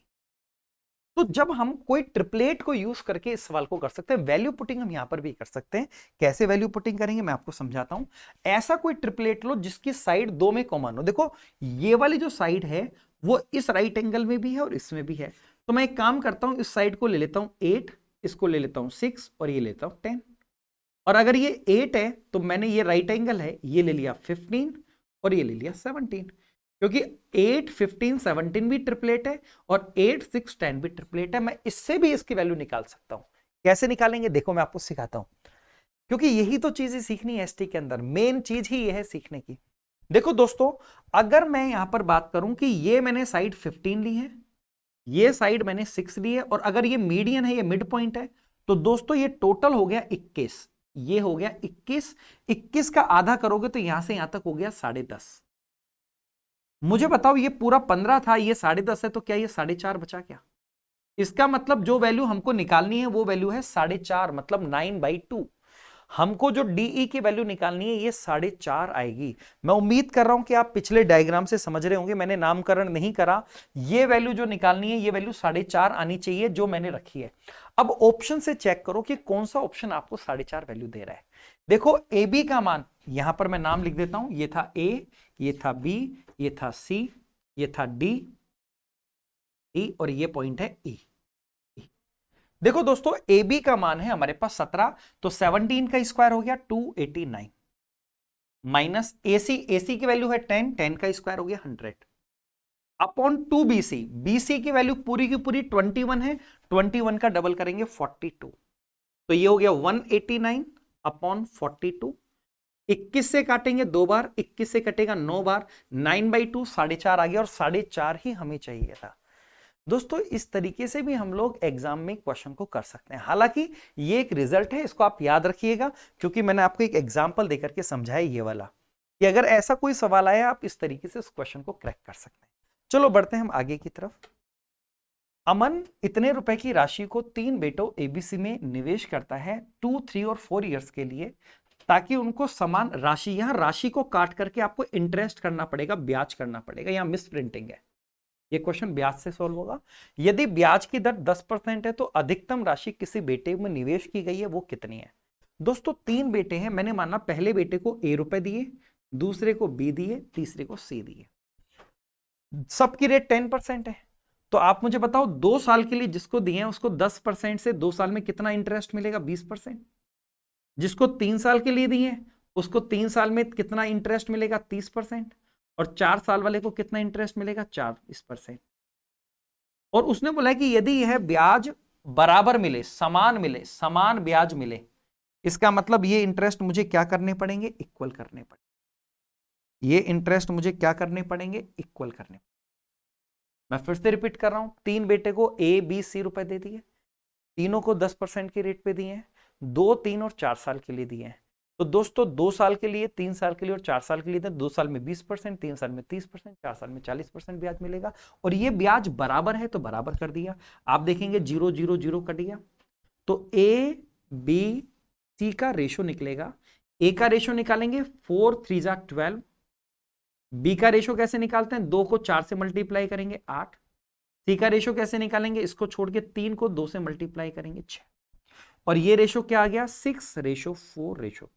तो जब हम कोई ट्रिपलेट को यूज करके इस सवाल को कर सकते हैं, वैल्यू पुटिंग हम यहां पर भी कर सकते हैं। कैसे वैल्यू पुटिंग करेंगे मैं आपको समझाता हूं। ऐसा कोई ट्रिपलेट लो जिसकी साइड 2 में कॉमन हो। देखो ये वाली जो साइड है वो इस राइट एंगल में भी है और इसमें भी है। तो मैं एक काम करता हूं, इस साइड को ले लेता हूं 8, इसको ले लेता हूं 6 और ये लेता हूं 10। और अगर ये 8 है तो मैंने ये राइट एंगल है, ये ले लिया 15 और ये ले लिया 17, क्योंकि 8 15 17 भी ट्रिपलेट है और 8 6 10 भी ट्रिपलेट है। मैं इससे भी इसकी वैल्यू निकाल सकता हूं। कैसे निकालेंगे देखो मैं आपको सिखाता हूं, क्योंकि यही तो चीजें सीखनी है एसटी के अंदर, मेन चीज ही ये है सीखने की। देखो दोस्तों, अगर मैं यहां पर बात करूं कि ये मैंने साइड 15 ली है, ये साइड मैंने 6 ली है, और अगर ये मीडियन है, ये मिड पॉइंट है, तो दोस्तों ये टोटल हो गया 21, ये हो गया 21। 21 का आधा करोगे तो यहां से यहां तक हो गया 10.5। मुझे बताओ ये पूरा 15 था, ये 10.5 है, तो क्या ये 4.5 बचा क्या? इसका मतलब जो वैल्यू हमको निकालनी है वो वैल्यू है 4.5, मतलब 9/2। हमको जो डीई की वैल्यू निकालनी है ये 4.5 आएगी। मैं उम्मीद कर रहा हूं कि आप पिछले डायग्राम से समझ रहे होंगे, मैंने नामकरण नहीं करा। ये वैल्यू जो निकालनी है ये वैल्यू 4.5 आनी चाहिए जो मैंने रखी है। अब ऑप्शन से चेक करो कि कौन सा ऑप्शन आपको 4.5 वैल्यू दे रहा है। देखो ए बी का मान, यहां पर मैं नाम लिख देता हूं, ये था ए, ये था बी, ये था सी, ये था डी और ये पॉइंट है ई। देखो दोस्तों, ए बी का मान है हमारे पास 17, तो 17 का स्क्वायर हो गया 289, माइनस एसी, एसी की वैल्यू है 10, 10 का स्क्वायर हो गया 100, अपॉन 2 बीसी, बीसी की वैल्यू पूरी की पूरी 21 है, 21 का डबल करेंगे 42, तो ये हो गया 189 अपॉन 42। 21 से काटेंगे 2 बार, 21 से कटेगा 9 बार, 9/2 4.5 आ गया, और 4.5 ही हमें चाहिए था। दोस्तों इस तरीके से भी हम लोग एग्जाम में क्वेश्चन को कर सकते हैं। हालांकि ये एक रिजल्ट है, इसको आप याद रखिएगा, क्योंकि मैंने आपको एक एग्जांपल देकर के समझाया ये वाला, कि अगर ऐसा कोई सवाल आया आप इस तरीके से उस क्वेश्चन को क्रैक कर सकते हैं। चलो बढ़ते हैं हम आगे की तरफ। अमन इतने रुपए की राशि को 3 बेटों एबीसी में निवेश करता है 2, 3 और 4 ईयर्स के लिए, ताकि उनको समान राशि, यहां राशि को काट करके आपको इंटरेस्ट करना पड़ेगा, ब्याज करना पड़ेगा, यहां मिस प्रिंटिंग है। ये क्वेश्चन ब्याज से सॉल्व होगा। यदि ब्याज की दर 10% है तो अधिकतम राशि किसी बेटे में निवेश की गई है वो कितनी है? दोस्तों 3 बेटे हैं, मैंने माना पहले बेटे को ए रुपए दिए, दूसरे को बी दिए, तीसरे को सी दिए, सबकी रेट 10% है। तो आप मुझे बताओ 2 साल के लिए जिसको दिए हैं उसको 10% से 2 साल में कितना इंटरेस्ट मिलेगा? 20%। जिसको 3 साल के लिए दिए उसको 3 साल में कितना इंटरेस्ट मिलेगा? 30%। और 4 साल वाले को कितना इंटरेस्ट मिलेगा? 40%। और उसने बोला कि यदि यह ब्याज बराबर मिले, समान मिले, समान ब्याज मिले, इसका मतलब ये इंटरेस्ट मुझे क्या करने पड़ेंगे? इक्वल करने पड़ेंगे। ये इंटरेस्ट मुझे क्या करने पड़ेंगे? इक्वल करने। मैं फिर से रिपीट कर रहा हूं, 3 बेटे को ए बी सी रुपए दे दिए, तीनों को 10% के रेट पे दिए हैं, 2, 3 और 4 साल के लिए दिए हैं। तो दोस्तों 2 साल के लिए, 3 साल के लिए और 4 साल के लिए, 2 साल में 20%, 3 साल में 30%, 4 साल में 40% ब्याज मिलेगा। और ये ब्याज बराबर है तो बराबर कर दिया। आप देखेंगे 0 0 0 कट गया, तो ए बी सी का रेशो निकलेगा। ए का रेशो निकालेंगे 4 3 12। बी का रेशो कैसे निकालते हैं? 2 को 4 से मल्टीप्लाई करेंगे 8। सी का रेशो कैसे निकालेंगे? इसको छोड़ के 3 को 2 से मल्टीप्लाई करेंगे 6। और ये रेशो क्या आ गया? 6:4:3।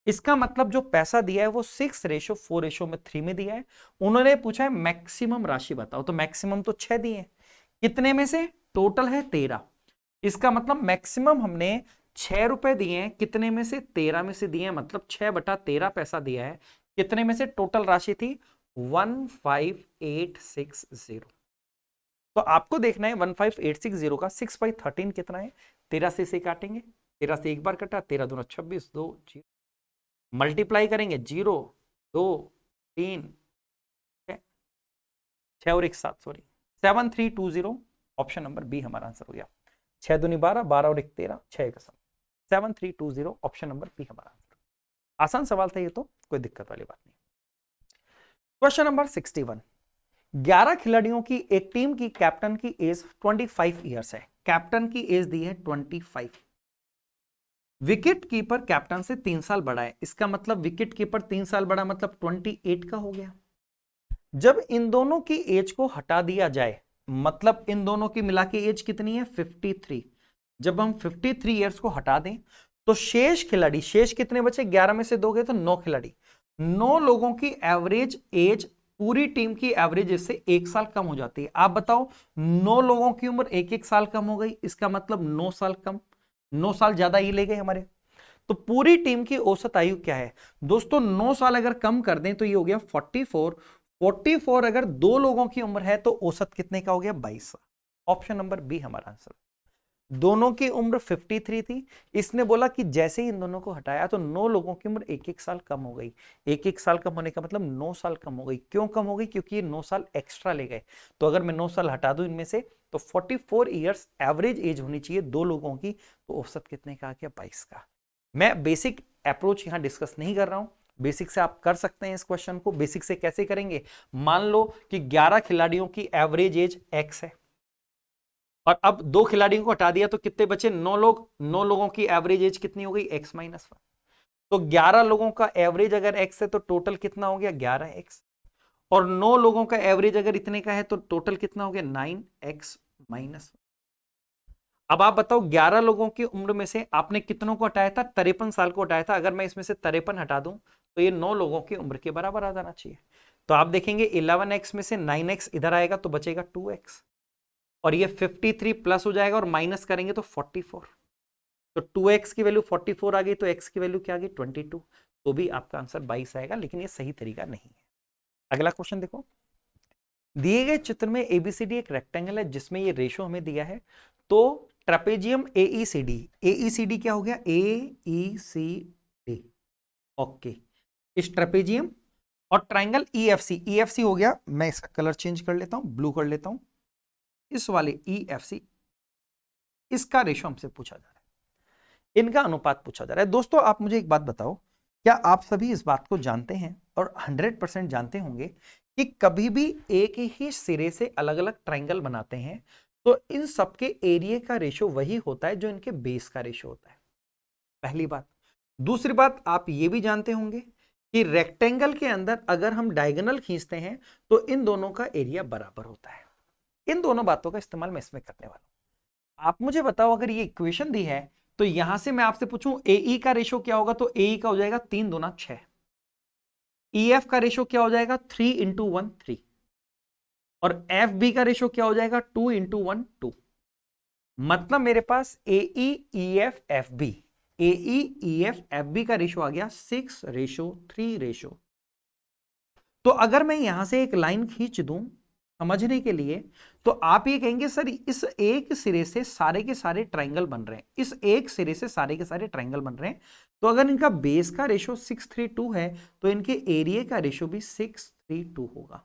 इसका मतलब जो पैसा दिया है वो 6:4:3 में दिया है। उन्होंने पूछा है मैक्सिमम राशि बताओ, तो मैक्सिमम तो 6 दिए। कितने में से? टोटल है 13। इसका मतलब मैक्सिमम हमने 6 रुपए दिए हैं, कितने में से? 13 में से दिए हैं, मतलब 6/13 पैसा दिया है। कितने में से? टोटल राशि थी 15860। तो आपको देखना है 15860 का 6/13 कितना है। 13 से इसे काटेंगे, 13 से एक बार कटा, 13 दूना 26, 2 0, मल्टीप्लाई करेंगे 0 2 3 6 और 1 7, सॉरी 7320। ऑप्शन नंबर बी हमारा आंसर हो गया। 6 दूनी 12, 12 और 1 13, 6 का 7320, ऑप्शन नंबर बी हमारा आंसर। आसान सवाल था ये, तो कोई दिक्कत वाली बात नहीं। Question number 61। 11 खिलाड़ियों की एक टीम की कैप्टन की एज 25 ईयर्स है। कैप्टन की एज दी है 25। विकेट कीपर कैप्टन से 3 साल बड़ा है। इसका मतलब विकेट कीपर 3 साल बड़ा, मतलब 28 का हो गया। जब इन दोनों की एज को हटा दिया जाए, मतलब इन दोनों की मिला के एज कितनी है? 53। जब हम 53 ईयर्स को हटा दें तो शेष खिलाड़ी, शेष कितने बचे? 11 में से 2 गए तो 9 खिलाड़ी, 9 लोगों की एवरेज एज पूरी टीम की एवरेज एज से 1 साल कम हो जाती है। आप बताओ 9 लोगों की उम्र 1-1 साल कम हो गई, इसका मतलब 9 साल कम, 9 साल ज्यादा ही ले गए हमारे। तो पूरी टीम की औसत आयु क्या है दोस्तों? 9 साल अगर कम कर दें तो ये हो गया 44। 44 अगर 2 लोगों की उम्र है तो औसत कितने का हो गया? 22 साल। ऑप्शन नंबर बी हमारा आंसर। दोनों की उम्र 53 थी, इसने बोला कि जैसे ही इन दोनों को हटाया तो 9 लोगों की उम्र 1-1 साल कम हो गई। 1-1 साल कम होने का मतलब 9 साल कम हो गई। क्यों कम हो गई? क्योंकि ये 9 साल एक्स्ट्रा ले गए। तो अगर मैं 9 साल हटा दूं इनमें से तो 44 ईयर्स एवरेज एज होनी चाहिए 2 लोगों की, तो औसत कितने का आ गया? 22 का। मैं बेसिक अप्रोच यहां डिस्कस नहीं कर रहा हूं, बेसिक से आप कर सकते हैं इस क्वेश्चन को। बेसिक से कैसे करेंगे? मान लो कि 11 खिलाड़ियों की एवरेज एज एक्स है और अब 2 खिलाड़ियों को हटा दिया तो कितने बचे? 9 लोग। 9 लोगों की एवरेज एज कितनी हो गई? X minus 1। तो 11 लोगों का एवरेज अगर एक्स है तो टोटल कितना हो गया? 11x। और 9 लोगों का एवरेज अगर इतने का है तो टोटल कितना हो गया? 9x minus. अब आप बताओ 11 लोगों की उम्र में से आपने कितनों को हटाया था? 53 साल को हटाया था। अगर मैं इसमें से 53 हटा दूं तो ये 9 लोगों की उम्र के बराबर आ जाना चाहिए। तो आप देखेंगे 11x में से 9x इधर आएगा तो बचेगा 2x, और ये 53 प्लस हो जाएगा और माइनस करेंगे तो 44। तो 2x की वैल्यू 44 आ गई तो x की वैल्यू क्या आ गई? 22। तो भी आपका आंसर 22 आएगा, लेकिन ये सही तरीका नहीं है। अगला क्वेश्चन देखो। दिए गए चित्र में एबीसीडी एक रेक्टेंगल है जिसमें ये रेशो हमें दिया है। तो ट्रेपेजियम एईसीडी, एईसीडी क्या हो गया? एईसीडी। ओके, इस ट्रेपेजियम और ट्राइंगल ईएफसी, ईएफसी हो गया, मैं इसका कलर चेंज कर लेता हूं, ब्लू कर लेता हूं, इस वाले ईएफसी, इसका रेशो हमसे पूछा जा रहा है, इनका अनुपात पूछा जा रहा है। दोस्तों आप मुझे एक बात बताओ, क्या आप सभी इस बात को जानते हैं और 100% जानते होंगे कि कभी भी एक ही सिरे से अलग अलग ट्राइंगल बनाते हैं तो इन सबके एरिया का रेशो वही होता है जो इनके बेस का रेशो होता है। पहली बात। दूसरी बात, आप ये भी जानते होंगे कि रेक्टेंगल के अंदर अगर हम डायगोनल खींचते हैं तो इन दोनों का एरिया बराबर होता है। इन दोनों बातों का इस्तेमाल मैं इसमें करने वाला हूं। आप मुझे बताओ, अगर ये इक्वेशन दी है तो यहां से मैं आपसे पूछूं एई का रेशो क्या होगा, तो एई का हो जाएगा 3 दूना 6। ईएफ का रेशो क्या हो जाएगा? 3 इंटू 1 3। और एफ बी का रेशो क्या हो जाएगा? 2 इंटू 1 2। मतलब मेरे पास एई ईएफ एफ बी, एई ईएफ एफ बी का रेशो आ गया 6:3। तो अगर मैं यहां से एक लाइन खींच दूं समझने के लिए, तो आप ये कहेंगे सर इस एक सिरे से सारे के सारे ट्राइंगल बन रहे हैं, इस एक सिरे से सारे के सारे ट्राइंगल बन रहे हैं, तो अगर इनका बेस का रेशो 6:3 है तो इनके एरिया का रेशो भी 6:3 होगा।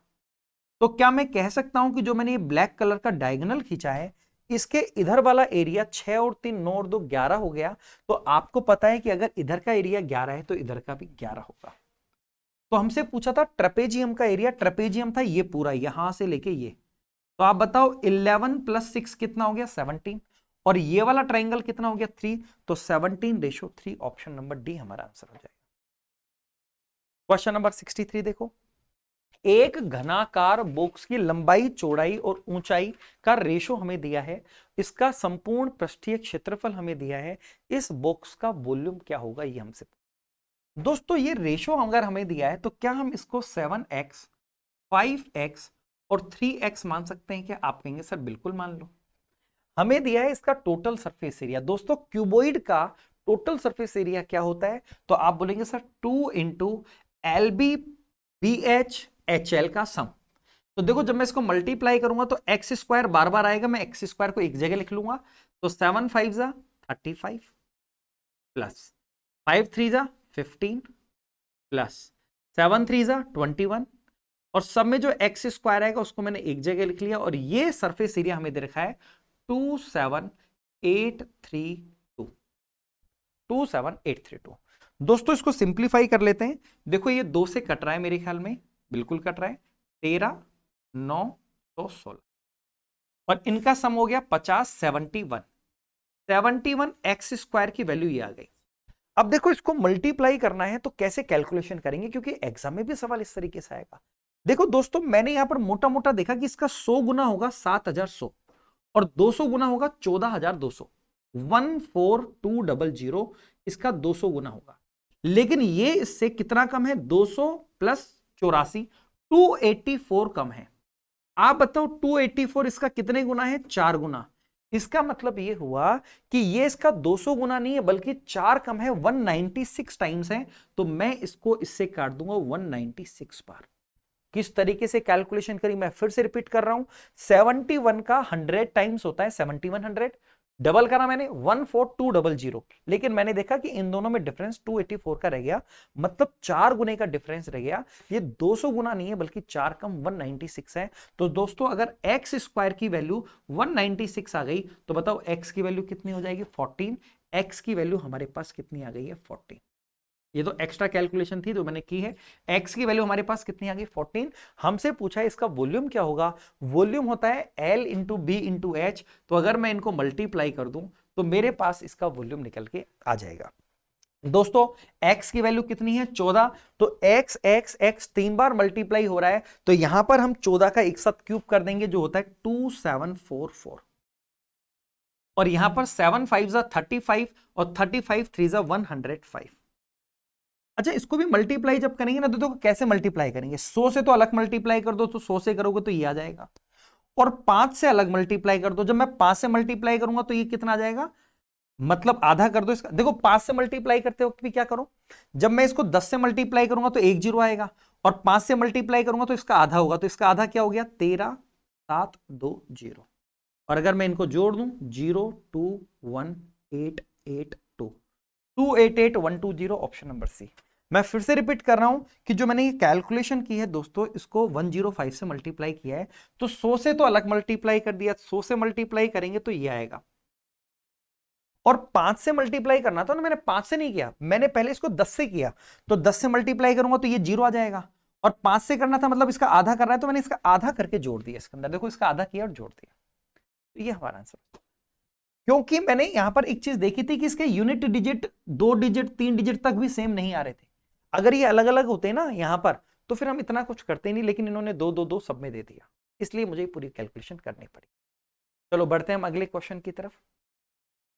तो क्या मैं कह सकता हूं कि जो मैंने ये ब्लैक कलर का डायगोनल खींचा है इसके इधर वाला एरिया 6 और 3 9 और 2 11 हो गया। तो आपको पता है कि अगर इधर का एरिया 11 है तो इधर का भी 11 होगा। तो हमसे पूछा था ट्रेपेजियम का एरिया, ट्रेपेजियम था ये पूरा यहां से लेके ये। तो आप बताओ 11 + 6 कितना हो गया? 17। और ये वाला ट्राइंगल कितना हो गया? 3। तो 17:3, ऑप्शन नंबर डी हमारा आंसर हो जाएगा। क्वेश्चन नंबर 63 देखो। एक घनाकार बॉक्स की लंबाई चौड़ाई और ऊंचाई का रेशो हमें दिया है, इसका संपूर्ण पृष्ठीय क्षेत्रफल हमें दिया है, इस बॉक्स का वॉल्यूम क्या होगा ये हमसे। दोस्तों ये रेशो अगर हमें दिया है तो क्या हम इसको 7x 5x और 3x मान सकते हैं क्या? आप कहेंगे सर बिल्कुल मान लो। हमें दिया है इसका टोटल सरफेस एरिया। दोस्तों क्यूबॉइड का टोटल सरफेस एरिया क्या होता है? तो आप बोलेंगे सर 2 इंटू LBBH HL का सम। तो देखो जब मैं इसको मल्टीप्लाई करूंगा तो एक्स स्क्वायर बार बार आएगा, मैं एक्स स्क्वायर को एक जगह लिख लूंगा। तो 7 5 35 प्लस 5 3 15 प्लस 7 3 21, और सब में जो एक्स स्क्वायर आएगा उसको मैंने एक जगह लिख लिया। और ये सरफेस एरिया हमें दे रखा है 27832, 27832। दोस्तों इसको सिंप्लीफाई कर लेते हैं। देखो ये 2 से कट रहा है, मेरे ख्याल में बिल्कुल कट रहा है, 13 9 तो 16, और इनका सम हो गया 50 71। 71 एक्स स्क्वायर की वैल्यू ये आ गई। अब देखो इसको मल्टीप्लाई करना है तो कैसे कैलकुलेशन करेंगे, क्योंकि एग्जाम में भी सवाल इस तरीके से आएगा। देखो दोस्तों मैंने यहां पर मोटा मोटा देखा कि इसका 100 गुना होगा 7100 और 200 गुना होगा 14200, 14200 इसका 200 गुना होगा। लेकिन ये इससे कितना कम है? 200 प्लस 84, 284 कम है। आप बताओ 284 इसका कितने गुना है? 4 गुना। इसका मतलब ये हुआ कि ये इसका 200 गुना नहीं है बल्कि 4 कम है, 196 टाइम्स है। तो मैं इसको इससे काट दूंगा 196 बार। किस तरीके से कैलकुलेशन करी मैं फिर से रिपीट कर रहा हूं। 71 का 100 टाइम्स होता है 7100, डबल करा मैंने 14200, लेकिन मैंने देखा कि इन दोनों में डिफरेंस 284 का रह गया, मतलब 4 गुने का डिफरेंस रह गया। ये 200 गुना नहीं है बल्कि 4 कम 196 है। तो दोस्तों अगर एक्स स्क्वायर की वैल्यू 196 आ गई तो बताओ एक्स की वैल्यू कितनी हो जाएगी? 14। एक्स की वैल्यू हमारे पास कितनी आ गई है? 14। ये तो एक्स्ट्रा कैलकुलेशन थी तो मैंने की है। x की वैल्यू हमारे पास कितनी आ गई? 14। हमसे पूछा है इसका वॉल्यूम क्या होगा? वॉल्यूम होता है L into B into H. तो अगर मैं इनको मल्टीप्लाई कर दूं तो मेरे पास इसका वॉल्यूम निकल के आ जाएगा। दोस्तों x की वैल्यू कितनी है? 14। तो x x x 3 बार मल्टीप्लाई हो रहा है तो यहां पर हम 14 का एक साथ क्यूब कर देंगे जो होता है 2744। और यहां पर 7 5 35 और 35 3 105। अच्छा, इसको भी मल्टीप्लाई जब करेंगे ना तो देखो कैसे मल्टीप्लाई करेंगे। 100 से तो अलग मल्टीप्लाई कर दो, तो 100 से करोगे तो ये आ जाएगा। और 5 से अलग मल्टीप्लाई कर दो, जब मैं 5 से मल्टीप्लाई करूंगा तो ये कितना आ जाएगा? मतलब आधा कर दो इसका। देखो 5 से मल्टीप्लाई करते वक्त भी क्या करो, जब मैं इसको 10 से मल्टीप्लाई करूंगा तो एक जीरो आएगा, और 5 से मल्टीप्लाई करूंगा तो इसका आधा होगा। तो इसका आधा क्या हो गया? 13 7 2 0। और अगर मैं इनको जोड़ दूं 0 2 1 8 8 2 288120, ऑप्शन नंबर सी। मैं फिर से रिपीट कर रहा हूं कि जो मैंने ये कैलकुलेशन की है दोस्तों, इसको 105 से मल्टीप्लाई किया है तो 100 से तो अलग मल्टीप्लाई कर दिया, 100 से मल्टीप्लाई करेंगे तो ये आएगा। और 5 से मल्टीप्लाई करना था ना, मैंने 5 से नहीं किया, मैंने पहले इसको 10 से किया। तो 10 से मल्टीप्लाई करूंगा तो ये जीरो आ जाएगा। और 5 से करना था मतलब इसका आधा करना है, तो मैंने इसका आधा करके जोड़ दिया इसके अंदर। देखो इसका आधा किया और जोड़ दिया, तो ये हमारा आंसर। क्योंकि मैंने यहां पर एक चीज देखी थी कि इसके यूनिट डिजिट 2 डिजिट 3 डिजिट तक भी सेम नहीं आ रहे थे। अगर ये अलग अलग होते ना यहां पर तो फिर हम इतना कुछ करते नहीं, लेकिन इन्होंने 2 2 2 सब में दे दिया, इसलिए मुझे पूरी कैलकुलेशन करनी पड़ी। चलो बढ़ते हैं हम अगले क्वेश्चन की तरफ,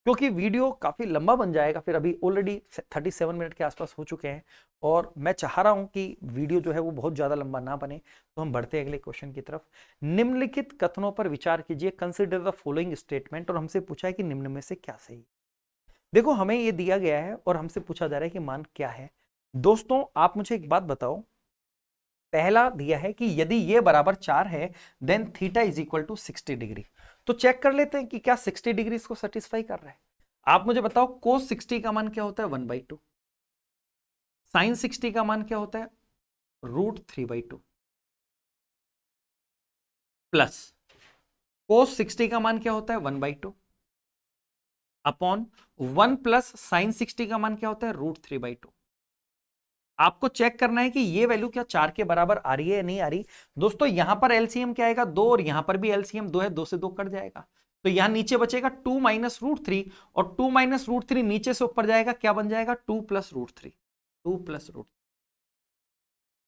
क्योंकि वीडियो काफी लंबा बन जाएगा। फिर अभी ऑलरेडी 37 मिनट के आसपास हो चुके हैं और मैं चाह रहा हूं कि वीडियो जो है वो बहुत ज्यादा लंबा ना बने। तो हम बढ़ते हैं अगले क्वेश्चन की तरफ। निम्नलिखित कथनों पर विचार कीजिए, कंसिडर द फॉलोइंग स्टेटमेंट। और हमसे पूछा है कि निम्न में से क्या सही। देखो हमें ये दिया गया है और हमसे पूछा जा रहा है कि मान क्या है। दोस्तों आप मुझे एक बात बताओ, पहला दिया है कि यदि ये बराबर 4 है then theta is equal to 60 degree. तो चेक कर लेते हैं कि क्या 60 डिग्री इसको सेटिस्फाई कर रहा है। आप मुझे बताओ कोस 60 का मान क्या होता है? 1/2। साइन 60 का मान क्या होता है? √3/2 प्लस कोस 60 का मान क्या होता है? 1/2 अपॉन 1 प्लस साइन 60 का मान क्या होता है? √3/2। आपको चेक करना है कि ये वैल्यू क्या 4 के बराबर आ रही है या नहीं आ रही। दोस्तों यहां पर एलसीएम क्या आएगा? 2, और यहां पर भी एलसीएम 2 है, 2 से 2 कट जाएगा। तो यहां नीचे बचेगा 2 माइनस √3, और 2 माइनस √3 नीचे से ऊपर जाएगा, क्या बन जाएगा? 2 प्लस √3, 2 प्लस √3।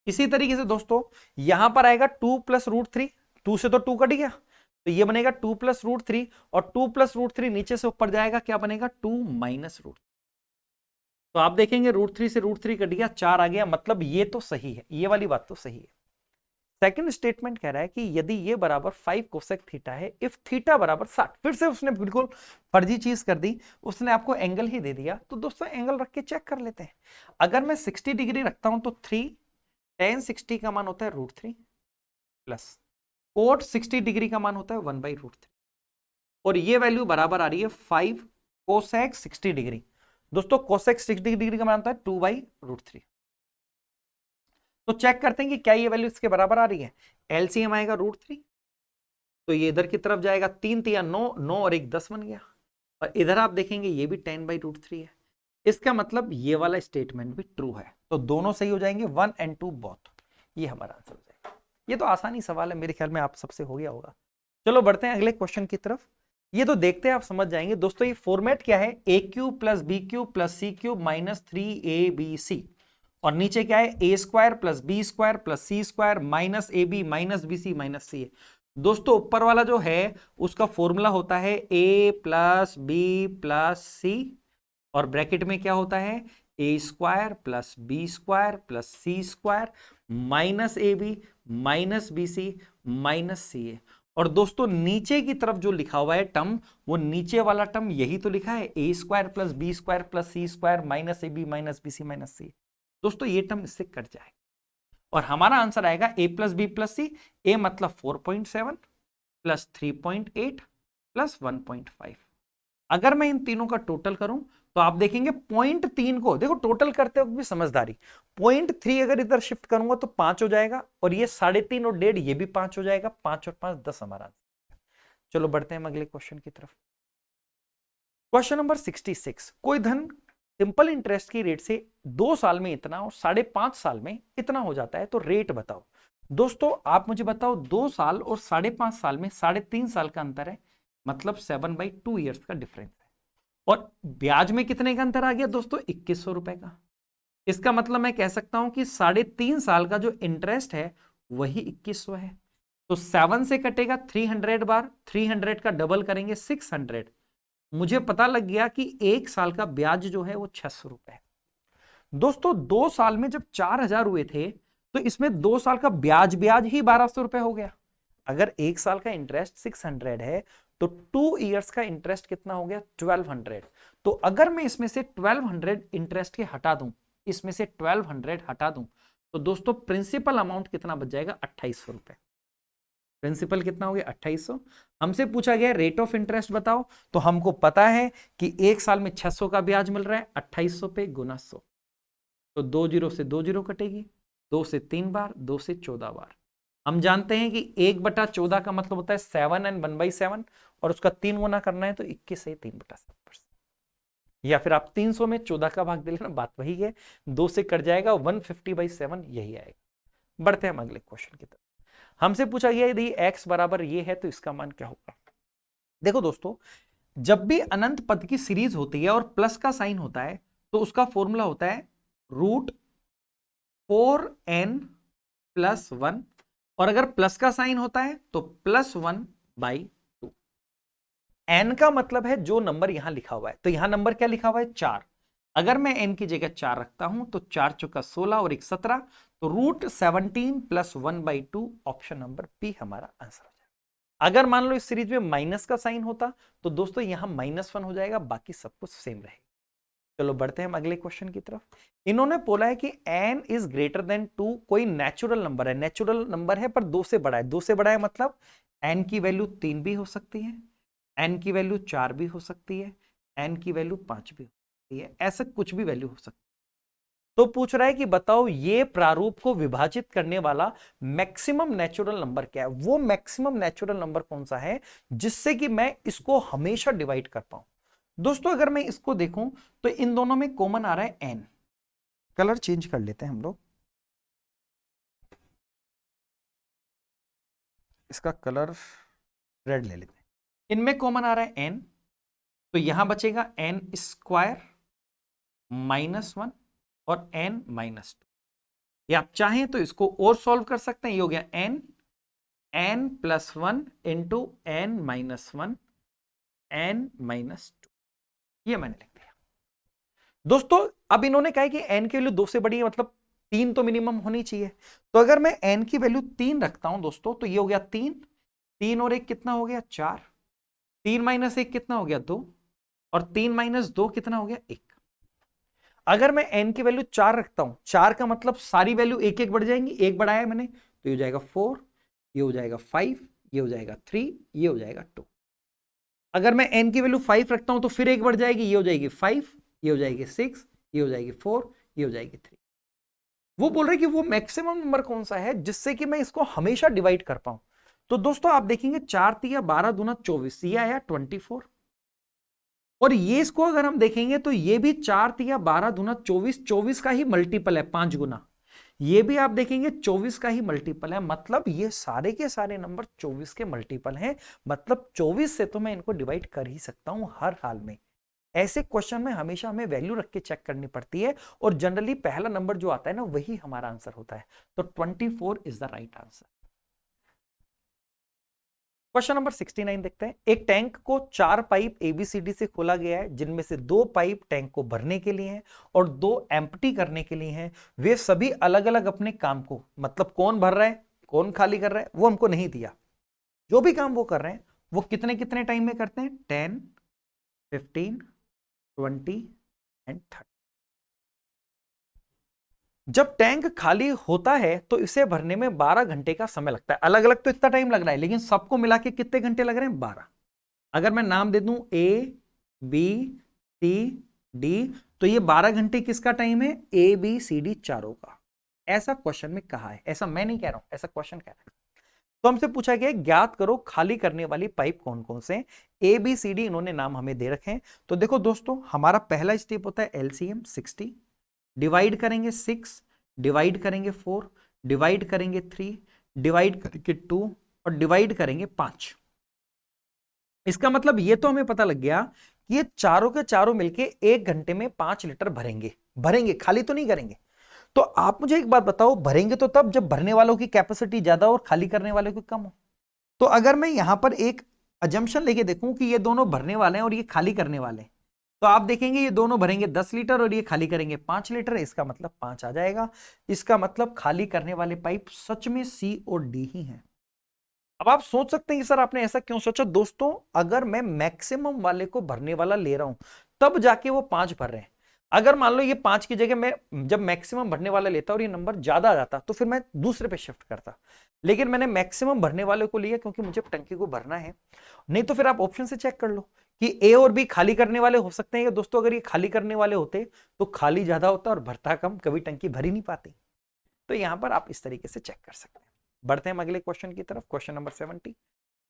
इसी तरीके से दोस्तों यहां पर आएगा 2 प्लस √3, 2 से तो 2 कट गया, तो ये बनेगा 2 प्लस √3, और 2 प्लस √3 नीचे से ऊपर जाएगा, क्या बनेगा? 2 माइनस √3। तो आप देखेंगे √3 से √3 कट गया, 4 आ गया, मतलब ये तो सही है, ये वाली बात तो सही है। सेकंड स्टेटमेंट कह रहा है कि यदि ये बराबर 5 कोसेक थीटा है, इफ थीटा बराबर 60। फिर से उसने बिल्कुल फर्जी चीज कर दी, उसने आपको एंगल ही दे दिया। तो दोस्तों एंगल रख के चेक कर लेते हैं। अगर मैं 60 डिग्री रखता हूं तो 3 tan 60 का मान होता है √3 प्लस कोट 60 डिग्री का मान होता है 1/√3, और ये वैल्यू बराबर आ रही है 5 कोसेक 60 डिग्री। दोस्तों कोसेक 60 डिग्री का मान होता है 2/√3। तो चेक करते हैं कि क्या ये वैल्यू इसके बराबर आ रही है। एलसीएम आएगा √3, तो ये इधर की तरफ जाएगा, 3 3 9 9 और 1 10 बन गया। और इधर आप देखेंगे ये भी 10/√3 है। इसका मतलब ये वाला स्टेटमेंट भी ट्रू है। तो दोनों सही हो जाएंगे, 1 and 2 बोथ। ये हमारा आंसर हो जाएगा। ये तो आसानी सवाल है, मेरे ख्याल में आप सबसे हो गया होगा। चलो बढ़ते हैं अगले क्वेश्चन की तरफ। ये तो देखते हैं, आप समझ जाएंगे। दोस्तों ये फॉर्मेट क्या है? a³ plus b³ plus c³ minus 3abc, और नीचे क्या है? a² plus b² plus c² minus ab minus bc minus c। दोस्तों ऊपर वाला जो है उसका फॉर्मूला होता है a plus b plus c, और ब्रैकेट में क्या होता है? A square plus b square plus c square minus a b minus b c minus c a. और दोस्तों नीचे की तरफ जो लिखा हुआ है टर्म, वो नीचे वाला टर्म यही तो लिखा है, a square plus b square plus c square minus a b minus b c minus c. दोस्तों ये टर्म इससे कट जाएगा और हमारा आंसर आएगा ए प्लस बी प्लस सी। ए मतलब 4.7 प्लस 3.8 प्लस 1.5। अगर मैं इन तीनों का टोटल करूं तो आप देखेंगे 0.3 को, देखो टोटल करते वक्त भी समझदारी, 0.3 अगर इधर शिफ्ट करूंगा तो 5 हो जाएगा, और ये 3.5 और 1.5 ये भी 5 हो जाएगा, 5 और 5 10 हमारा आंसर। चलो बढ़ते हैं अगले क्वेश्चन की तरफ। Question number 66। कोई धन सिंपल इंटरेस्ट की रेट से 2 साल में इतना और 5.5 साल में इतना हो जाता है, तो रेट बताओ। दोस्तों आप मुझे बताओ, 2 साल और 5.5 साल में 3.5 साल का अंतर है, मतलब 7/2 ईयर्स का डिफरेंस है। और ब्याज में कितने का अंतर आ गया दोस्तों? 2100 रुपए का। इसका मतलब मैं कह सकता हूं कि 3.5 साल का जो इंटरेस्ट है वही 2100 है। तो 7 से कटेगा 300 बार, 300 का डबल करेंगे 600। मुझे पता लग गया कि 1 साल का ब्याज जो है वो 600 रुपए है। दोस्तों 2 साल में जब 4000 हुए थे तो इसमें 2 साल का ब्याज ब्याज ही 1200 रुपए हो गया। अगर 1 साल का इंटरेस्ट 600 है तो 2 इयर्स का इंटरेस्ट कितना हो गया? 1200। तो अगर मैं इसमें से 1200 इंटरेस्ट के हटा दूं, इसमें से 1200 हटा दूं, तो दोस्तों प्रिंसिपल अमाउंट कितना बच जाएगा? 2800 रुपए। प्रिंसिपल कितना हो गया? 2800। हमसे पूछा गया रेट ऑफ इंटरेस्ट बताओ, तो हमको पता है कि 1 साल में 600 का ब्याज मिल रहा है, 2800 पे गुना 100, तो 2 जीरो से 2 जीरो कटेगी, 2 से 3 बार, 2 से 14 बार। हम जानते हैं कि 1/14 का मतलब होता है 7 एंड 1/7, और उसका 3 गुना करना है तो 21 से 3/7%। या फिर आप 300 में 14 का भाग दे लेना, बात वही है, 2 से कट जाएगा, 150/7 यही आएगा। बढ़ते हैं हम अगले क्वेश्चन की तरफ। हमसे पूछा गया यदि x बराबर ये है तो इसका मान क्या होगा? देखो दोस्तों, जब भी अनंत पद की सीरीज होती है और प्लस का साइन होता है तो उसका फॉर्मूला होता है √4n+1, और अगर प्लस का साइन होता है तो +1/2। n का मतलब है जो नंबर यहां लिखा हुआ है, तो यहां नंबर क्या लिखा हुआ है? 4। अगर मैं n की जगह 4 रखता हूं तो 4 चौका 16 और 1 17, तो √17 + 1/2 ऑप्शन नंबर बी हमारा आंसर हो जाएगा। अगर मान लो इस सीरीज में माइनस का साइन होता तो दोस्तों यहां -1 हो जाएगा, बाकी सब कुछ सेम रहेगा। चलो बढ़ते हैं हम अगले क्वेश्चन की तरफ। इन्होंने बोला है कि n इज ग्रेटर देन 2, कोई नेचुरल नंबर है, नेचुरल नंबर है पर 2 से बड़ा है। 2 से बड़ा है मतलब n की वैल्यू 3 भी हो सकती है, n की वैल्यू 4 भी हो सकती है, n की वैल्यू 5 भी हो सकती है, ऐसा कुछ भी वैल्यू हो सकती है। तो पूछ रहा है कि बताओ ये प्रारूप को विभाजित करने वाला मैक्सिमम नेचुरल नंबर क्या है? वो मैक्सिमम नेचुरल नंबर कौन सा है जिससे कि मैं इसको हमेशा डिवाइड कर पाऊं? दोस्तों अगर मैं इसको देखूं तो इन दोनों में कॉमन आ रहा है n। कलर चेंज कर लेते हैं हम लोग, इसका कलर रेड ले लेते हैं। इनमें कॉमन आ रहा है n, तो यहां बचेगा n² -1 और n-2। या आप चाहें तो इसको और सॉल्व कर सकते हैं, ये हो गया n n+1 into n-1 n-2, ये मैंने लिख दिया। दोस्तों अब इन्होंने कहा है कि n की वैल्यू 2 से बड़ी है, मतलब 3 तो मिनिमम होनी चाहिए। तो अगर मैं n की वैल्यू 3 रखता हूं दोस्तों, तो ये हो गया 3, 3 और 1 कितना हो गया? 4, 3 - 1 कितना हो गया? 2, और 3 - 2 कितना हो गया? 1। अगर मैं n की वैल्यू 4 रखता हूं, 4 का मतलब सारी वैल्यू एक एक बढ़ जाएंगी, एक बढ़ाया मैंने तो ये हो जाएगा 4, ये हो जाएगा 5, ये हो जाएगा 3, ये हो जाएगा 2। अगर मैं n की वैल्यू 5 रखता हूं तो फिर एक बढ़ जाएगी, ये हो जाएगी 5, ये हो जाएगी 6, ये हो जाएगी 4, ये हो जाएगी 3। वो बोल रहे कि वो मैक्सिमम नंबर कौन सा है जिससे कि मैं इसको हमेशा डिवाइड कर पाऊं। तो दोस्तों आप देखेंगे 4 तिया 12 दूना 24, ये आया 24। और ये इसको अगर हम देखेंगे तो ये भी 4 तिया 12 दूना 24, 24 का ही मल्टीपल है 5 गुना। ये भी आप देखेंगे 24 का ही मल्टीपल है, मतलब ये सारे के सारे नंबर 24 के मल्टीपल हैं। मतलब 24 से तो मैं इनको डिवाइड कर ही सकता हूं हर हाल में। ऐसे क्वेश्चन में हमेशा हमें वैल्यू रख के चेक करनी पड़ती है, और जनरली पहला नंबर जो आता है ना वही हमारा आंसर होता है। तो 24 is the right answer. Question number 69 देखते हैं। एक टैंक को 4 पाइप एबीसीडी से खोला गया है, जिनमें से 2 पाइप टैंक को भरने के लिए हैं और 2 एम्प्टी करने के लिए हैं। वे सभी अलग अलग अपने काम को, मतलब कौन भर रहा है कौन खाली कर रहा है वो हमको नहीं दिया, जो भी काम वो कर रहे हैं वो कितने कितने टाइम में करते हैं, 10, 15, 20 एंड 30। जब टैंक खाली होता है तो इसे भरने में 12 घंटे का समय लगता है। अलग अलग तो इतना टाइम लग रहा है, लेकिन सबको मिला के कितने घंटे लग रहे हैं, 12। अगर मैं नाम दे दूं ए बी सी डी, तो ये 12 घंटे किसका टाइम है, ए बी सी डी चारों का। ऐसा क्वेश्चन में कहा है, ऐसा मैं नहीं कह रहा हूं, ऐसा क्वेश्चन कह रहा है। तो हमसे पूछा गया ज्ञात करो खाली करने वाली पाइप कौन कौन से, ए बी सी डी इन्होंने नाम हमें दे रखे हैं। तो देखो दोस्तों, हमारा पहला स्टेप होता है एलसीएम 60, डिवाइड करेंगे 6, डिवाइड करेंगे 4, डिवाइड करेंगे 3, डिवाइड करेंगे 2 और डिवाइड करेंगे 5। इसका मतलब ये तो हमें पता लग गया कि ये चारों के चारों मिलके 1 घंटे में 5 लीटर भरेंगे। भरेंगे, खाली तो नहीं करेंगे। तो आप मुझे एक बात बताओ, भरेंगे तो तब जब भरने वालों की कैपेसिटी ज्यादा और खाली करने वालों की कम हो। तो अगर मैं यहां पर एक अजम्पशन लेके देखूं कि ये दोनों भरने वाले हैं और ये खाली करने वाले हैं, तो आप देखेंगे ये दोनों भरेंगे 10 लीटर और ये खाली करेंगे 5 लीटर, इसका मतलब 5 आ जाएगा। इसका मतलब खाली करने वाले पाइप सच में सी और डी ही हैं। अब आप सोच सकते हैं कि सर आपने ऐसा क्यों सोचा। दोस्तों, अगर मैं मैक्सिमम वाले को भरने वाला ले रहा हूं तब जाके वो 5 भर रहे हैं। अगर मान लो ये 5 की जगह मैं जब मैक्सिमम भरने वाला लेता और ये नंबर ज्यादा आ जाता तो फिर मैं दूसरे पे शिफ्ट करता, लेकिन मैंने मैक्सिमम भरने वाले को लिया क्योंकि मुझे टंकी को भरना है। नहीं तो फिर आप ऑप्शन से चेक कर लो कि ए और बी खाली करने वाले हो सकते हैं या दोस्तों अगर ये खाली करने वाले होते तो खाली ज्यादा होता और भरता कम, कभी टंकी भर ही नहीं पाती। तो यहां पर आप इस तरीके से चेक कर सकते हैं। बढ़ते हैं हम अगले क्वेश्चन की तरफ। क्वेश्चन नंबर 70,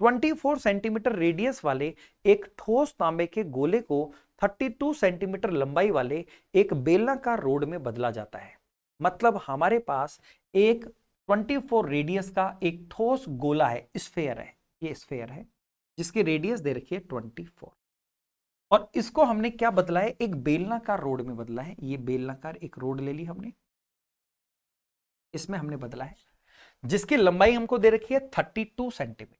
24 सेंटीमीटर रेडियस वाले एक ठोस तांबे के गोले को 32 सेंटीमीटर लंबाई वाले एक बेलनाकार रोड में बदला जाता है। मतलब हमारे पास एक 24 रेडियस का एक ठोस गोला है, स्फेयर है, ये स्फेयर है जिसकी रेडियस दे रखी है 24, और इसको हमने क्या बदला है, एक बेलनाकार रोड में बदला है। ये बेलनाकार एक रोड ले ली हमने, इसमें हमने बदला है, जिसकी लंबाई हमको दे रखी है 32 सेंटीमीटर।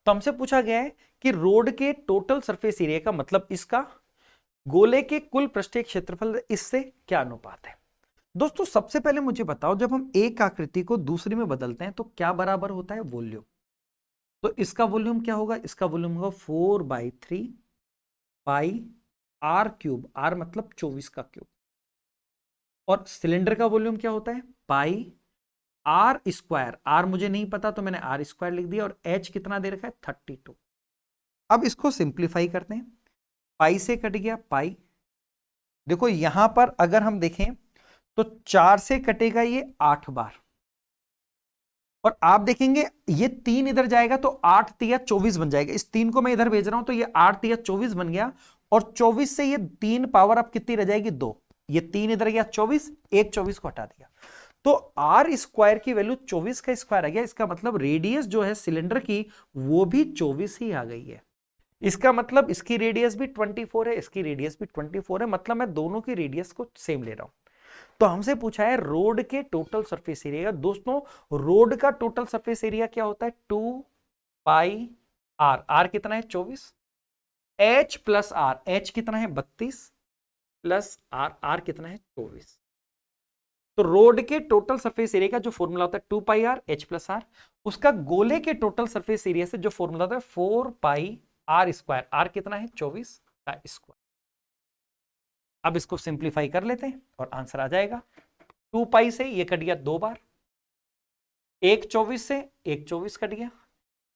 तो हमसे पूछा गया है कि रोड के टोटल सरफेस एरिया का, मतलब इसका गोले के कुल पृष्ठीय क्षेत्रफल, इससे क्या अनुपात है। दोस्तों सबसे पहले मुझे बताओ, जब हम एक आकृति को दूसरी में बदलते हैं तो क्या बराबर होता है, वॉल्यूम। तो इसका वॉल्यूम क्या होगा, इसका वॉल्यूम होगा 4/3 पाई आर क्यूब, आर मतलब 24 का क्यूब। और सिलेंडर का वॉल्यूम क्या होता है, पाई आर स्क्वायर, आर मुझे नहीं पता तो मैंने आर स्क्वायर लिख दिया, और एच कितना दे रखा है 32। अब इसको सिंप्लीफाई करते हैं, पाई से कट गया पाई। देखो यहां पर अगर हम देखें तो 4 से कटेगा ये 8 बार, और आप देखेंगे ये 3 इधर जाएगा तो 8 तिया 24 बन जाएगा। इस 3 को मैं इधर भेज रहा हूं तो ये 8 तिया 24 बन गया, और 24 से ये 3 पावर अब कितनी रह जाएगी, 2। ये 3 इधर गया 24, एक 24 को हटा दिया, तो आर स्क्वायर की वैल्यू 24 का स्क्वायर आ गया। इसका मतलब रेडियस जो है सिलेंडर की वो भी 24 ही आ गई है। इसका मतलब इसकी रेडियस भी 24 है, इसकी रेडियस भी 24 है, मतलब मैं दोनों की रेडियस को सेम ले रहा हूं। तो हमसे पूछा है रोड के टोटल सरफेस एरिया। दोस्तों रोड का टोटल सरफेस एरिया क्या होता है, 2 पाई आर, आर कितना है 24, एच प्लस आर, एच कितना है 32 प्लस आर, आर कितना है 24। तो रोड के टोटल सरफेस एरिया का जो फॉर्मूला होता है 2 पाई आर एच प्लस आर, उसका गोले के टोटल सरफेस एरिया से जो फॉर्मूला होता है 4 पाई आर स्क्वायर, आर कितना है 24 का स्क्वायर। अब इसको सिंप्लीफाई कर लेते हैं और आंसर आ जाएगा। 2 पाई से ये कट गया 2 बार, एक 24 से एक 24 कट गया,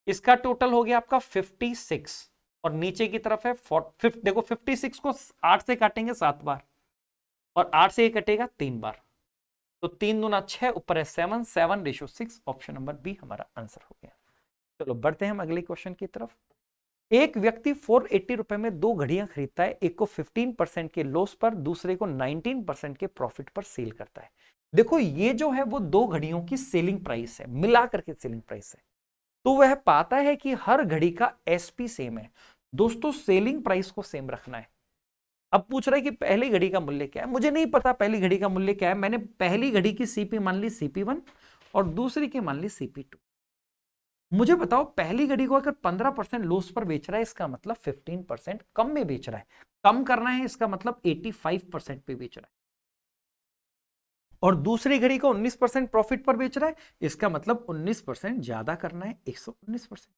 इसका टोटल हो गया आपका 56, और नीचे की तरफ है देखो 56 को 8 से काटेंगे 7 बार, और 8 से ये कटेगा 3 बार, तो 3 दूना 6, ऊपर है 7, 7:6। ऑप्शन नंबर बी हमारा आंसर हो गया। चलो बढ़ते हैं हम अगले क्वेश्चन की तरफ। एक व्यक्ति 480 रुपए में 2 घड़ियां खरीदता है, एक को 15% के लॉस पर, दूसरे को 19% के प्रॉफिट पर सेल करता है। देखो ये जो है वो 2 घड़ियों की सेलिंग प्राइस है, मिलाकर के सेलिंग प्राइस है। तो वह पाता है कि हर घड़ी का एसपी सेम है। दोस्तों सेलिंग प्राइस को सेम रखना है। अब पूछ रहा है कि पहली घड़ी का मूल्य क्या है। मुझे नहीं पता पहली घड़ी का मूल्य क्या है, मैंने पहली घड़ी की सीपी मान ली CP1 और दूसरी की मान ली CP2। मुझे बताओ पहली घड़ी को अगर 15% लॉस पर बेच रहा है, इसका मतलब 15% कम में बेच रहा है। कम करना है इसका मतलब 85% पे बेच रहा है। और दूसरी घड़ी को 19% प्रॉफिट पर बेच रहा है, इसका मतलब 19% ज्यादा करना है, 119%।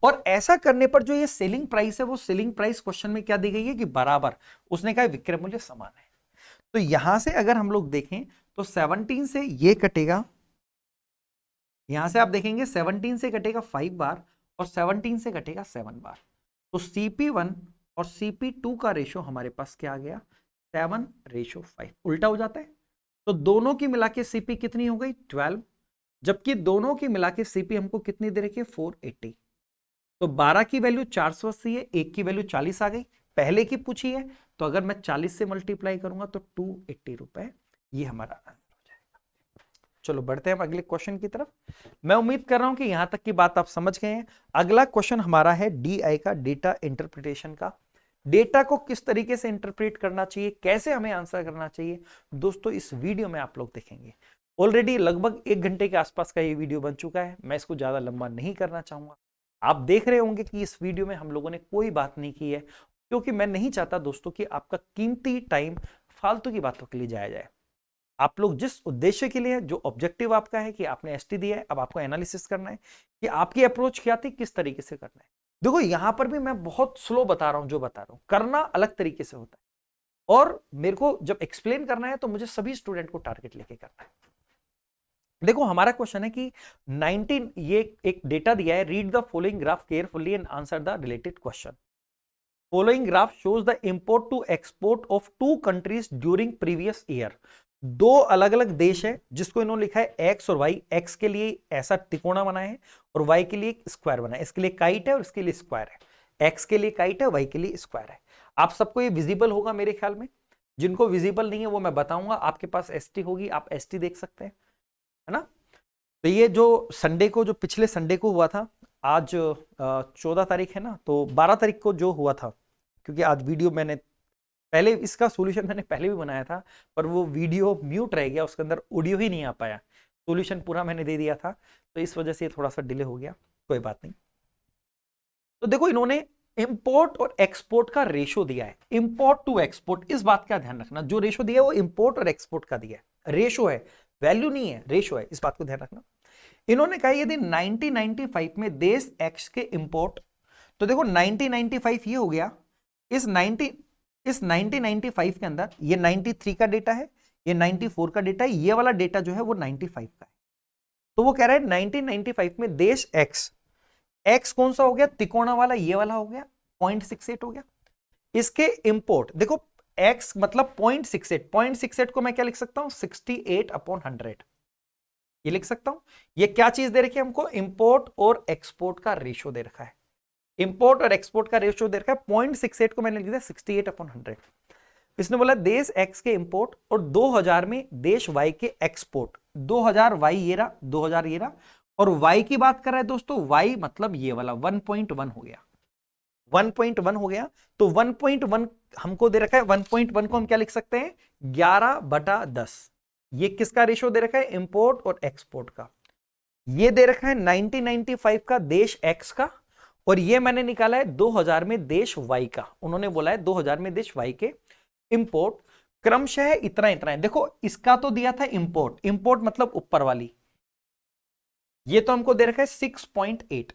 और ऐसा करने पर जो ये सेलिंग प्राइस है, वो सेलिंग प्राइस क्वेश्चन में क्या दी गई है कि बराबर, उसने कहा विक्रय मूल्य समान है। तो यहां से अगर हम लोग देखें तो 17 से ये कटेगा, यहां से आप देखेंगे 17 से कटेगा 5 बार और 17 से कटेगा 7 बार। तो CP1 और CP2 का रेशो हमारे पास क्या आ गया, 7:5। उल्टा हो जाता है। तो दोनों की मिला के CP कितनी हो गई, 12, जबकि दोनों की मिला के CP हमको कितनी दे रखी है, 480। तो 12 की वैल्यू 480 है, एक की वैल्यू 40 आ गई, पहले की पूछी है, तो अगर मैं 40 से मल्टीप्लाई करूंगा तो 280 रुपए, ये हमारा आंसर हो जाएगा। चलो बढ़ते हैं हम अगले क्वेश्चन की तरफ। मैं उम्मीद कर रहा हूं कि यहां तक की बात आप समझ गए हैं। अगला क्वेश्चन हमारा है DI का, डेटा इंटरप्रिटेशन का। डेटा को किस तरीके से इंटरप्रेट करना चाहिए, कैसे हमें आंसर करना चाहिए, दोस्तों इस वीडियो में आप लोग देखेंगे। ऑलरेडी लगभग 1 घंटे के आसपास का ये वीडियो बन चुका है, मैं इसको ज्यादा लंबा नहीं करना चाहूंगा। आप देख रहे होंगे कि इस वीडियो में हम लोगों ने कोई बात नहीं की है, क्योंकि मैं नहीं चाहता दोस्तों कि आपका कीमती टाइम फालतू की बातों के लिए जाया जाए। आप लोग जिस उद्देश्य के लिए, जो ऑब्जेक्टिव आपका है कि आपने एसटी दिया है, अब आपको एनालिसिस करना है कि आपकी अप्रोच क्या थी, किस तरीके से करना है। देखो यहां पर भी मैं बहुत स्लो बता रहा हूं, जो बता रहा हूं करना अलग तरीके से होता है, और मेरे को जब एक्सप्लेन करना है तो मुझे सभी स्टूडेंट को टारगेट लेके करना है। देखो हमारा क्वेश्चन है कि 19, ये एक डेटा दिया है, read the following graph carefully and answer the related question. Following graph shows the import to export of 2 countries during previous year. दो अलग अलग देश है जिसको इन्होंने लिखा है एक्स और वाई। एक्स के लिए ऐसा तिकोना बना है और वाई के लिए स्क्वायर बना है। इसके लिए काइट है और इसके लिए स्क्वायर है। एक्स के लिए काइट है, वाई के लिए स्क्वायर है। आप सबको ये विजिबल होगा मेरे ख्याल में। जिनको विजिबल नहीं है वो मैं बताऊंगा, आपके पास एसटी होगी, आप एसटी देख सकते हैं, है ना। तो ये जो संडे को, जो पिछले संडे को हुआ था, आज 14 तारीख है ना, तो 12 तारीख को जो हुआ था, क्योंकि आज वीडियो मैंने पहले, इसका सॉल्यूशन मैंने पहले भी बनाया था, पर वो वीडियो म्यूट रह गया, उसके अंदर ऑडियो ही नहीं आ पाया। सॉल्यूशन पूरा मैंने दे दिया था, तो इस वजह से ये थोड़ा सा डिले हो गया, कोई बात नहीं। तो देखो इन्होंने इंपोर्ट और एक्सपोर्ट का रेशो दिया है, इंपोर्ट टू एक्सपोर्ट। इस बात का ध्यान रखना, जो रेशो दिया है वो इंपोर्ट और एक्सपोर्ट का दिया है, रेशो है, वैल्यू नहीं है, रेशो है, इस बात को ध्यान रखना। इन्होंने कहा यदि 1995 में देश एक्स के इंपोर्ट, तो देखो 1995 ये हो गया, इस 1995 के अंदर ये 93 का डेटा है, ये 94 का डेटा है, ये वाला डेटा जो है वो 95 का है। तो वो कह रहा है 1995 में देश एक्स, एक्स कौन सा हो गया, तिकोना वाला, ये वाला हो गया, 0.68 हो गया। इसके इंपोर्ट देखो, एक्स मतलब 0.68, 0.68 को मैं क्या लिख सकता हूं, 68/100, ये लिख सकता हूं। ये क्या चीज दे रखी है हमको, इंपोर्ट और एक्सपोर्ट का रेशियो दे रखा है। इंपोर्ट और एक्सपोर्ट का रेशियो दे रखा है, 0.68 को मैंने लिख दिया 68/100। इसने बोला देश एक्स के इंपोर्ट और 2000 में देश वाई के एक्सपोर्ट। 2000 वाई ये रहा, 2000 ये रहा, और वाई की बात कर रहा है दोस्तों, वाई मतलब ये वाला 1.1 हो गया, 1.1 हो गया। तो 1.1 हमको दे रखा है, 1.1 को हम क्या लिख सकते हैं, 11/10। ये किसका रेशियो दे रखा है, इंपोर्ट और एक्सपोर्ट का। ये दे रखा है 1995 का देश एक्स का, और ये मैंने निकाला है 2000 में देश वाई का। उन्होंने बोला है 2000 में देश वाई के इंपोर्ट क्रमशः इतना इतना है। देखो इसका तो दिया था इंपोर्ट, इंपोर्ट मतलब ऊपर वाली, ये तो हमको दे रखा है 6.8,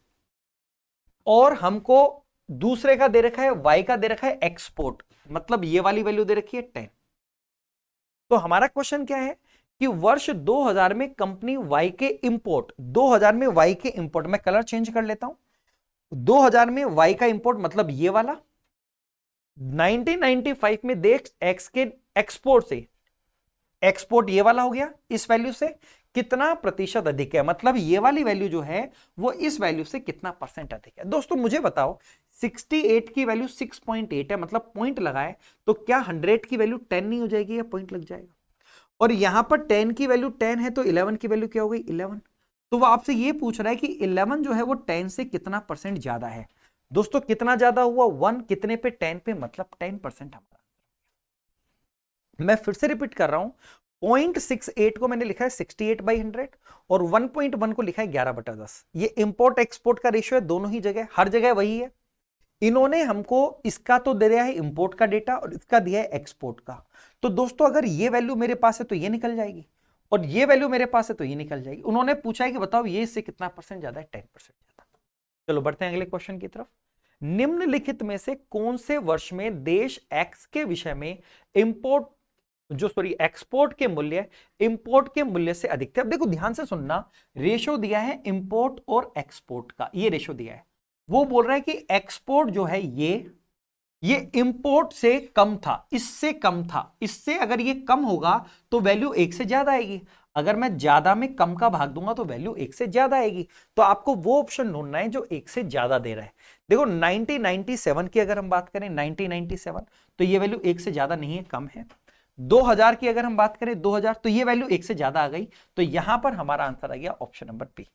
और हमको दूसरे का दे रखा है, वाई का दे रखा है एक्सपोर्ट, मतलब ये वाली वैल्यू दे रखी है 10। तो हमारा क्वेश्चन क्या है कि वर्ष 2000 में कंपनी वाई के इंपोर्ट, 2000 में वाई के इंपोर्ट, मैं कलर चेंज कर लेता हूं, 2000 में वाई का इंपोर्ट मतलब ये वाला, 1995 में देश एक्स के एक्सपोर्ट से, एक्सपोर्ट ये वाला हो गया, इस वैल्यू से कितना प्रतिशत अधिक है, मतलब ये वाली वैल्यू जो है वो इस वैल्यू से कितना परसेंट अधिक है। दोस्तों मुझे बताओ 68 की वैल्यू 6.8 है, मतलब पॉइंट लगाए तो क्या 100 की वैल्यू 10 नहीं हो जाएगी या पॉइंट लग जाएगा। और यहां पर 10 की वैल्यू 10 है, तो 11 की वैल्यू क्या हो गई, 11। तो वो आपसे ये पूछ रहा है कि 11 जो है वो 10 से कितना परसेंट ज्यादा है। दोस्तों कितना ज्यादा हुआ, 1 कितने पे, 10 पे, मतलब 10% हमारा। मैं फिर से रिपीट कर रहा हूं, 0.68 को मैंने लिखा है 68/100 और 1.1 को लिखा है 11/10। ये इंपोर्ट एक्सपोर्ट का रेशियो है दोनों ही जगह, हर जगह वही है। इन्होंने हमको इसका तो दे दिया है इंपोर्ट का डेटा और इसका दिया है एक्सपोर्ट का। तो दोस्तों अगर ये वैल्यू मेरे पास है तो ये निकल जाएगी और ये वैल्यू मेरे पास है तो ये निकल जाएगी। उन्होंने पूछा है कि बताओ ये इससे कितना परसेंट ज्यादा है, 10% ज्यादा। चलो बढ़ते हैं अगले क्वेश्चन की तरफ। निम्नलिखित में से कौन से वर्ष में देश एक्स के विषय में एक्सपोर्ट के मूल्य इंपोर्ट के मूल्य से अधिक थे। अब देखो ध्यान से सुनना, रेशो दिया है इंपोर्ट और एक्सपोर्ट का, ये रेशो दिया है। वो बोल रहा है कि एक्सपोर्ट जो है ये इंपोर्ट से कम था, इससे कम था, इससे अगर ये कम होगा तो वैल्यू 1 से ज्यादा आएगी। अगर मैं ज्यादा में कम का भाग दूंगा तो वैल्यू 1 से ज्यादा आएगी। तो आपको वो ऑप्शन ढूंढना है जो 1 से ज्यादा दे रहा है। देखो 1997 की अगर हम बात करें 1997 तो ये वैल्यू 1 से ज्यादा नहीं है, कम है। 2000 की अगर हम बात करें 2000 तो ये वैल्यू 1 से ज्यादा आ गई। तो यहां पर हमारा आंसर आ गया ऑप्शन नंबर बी,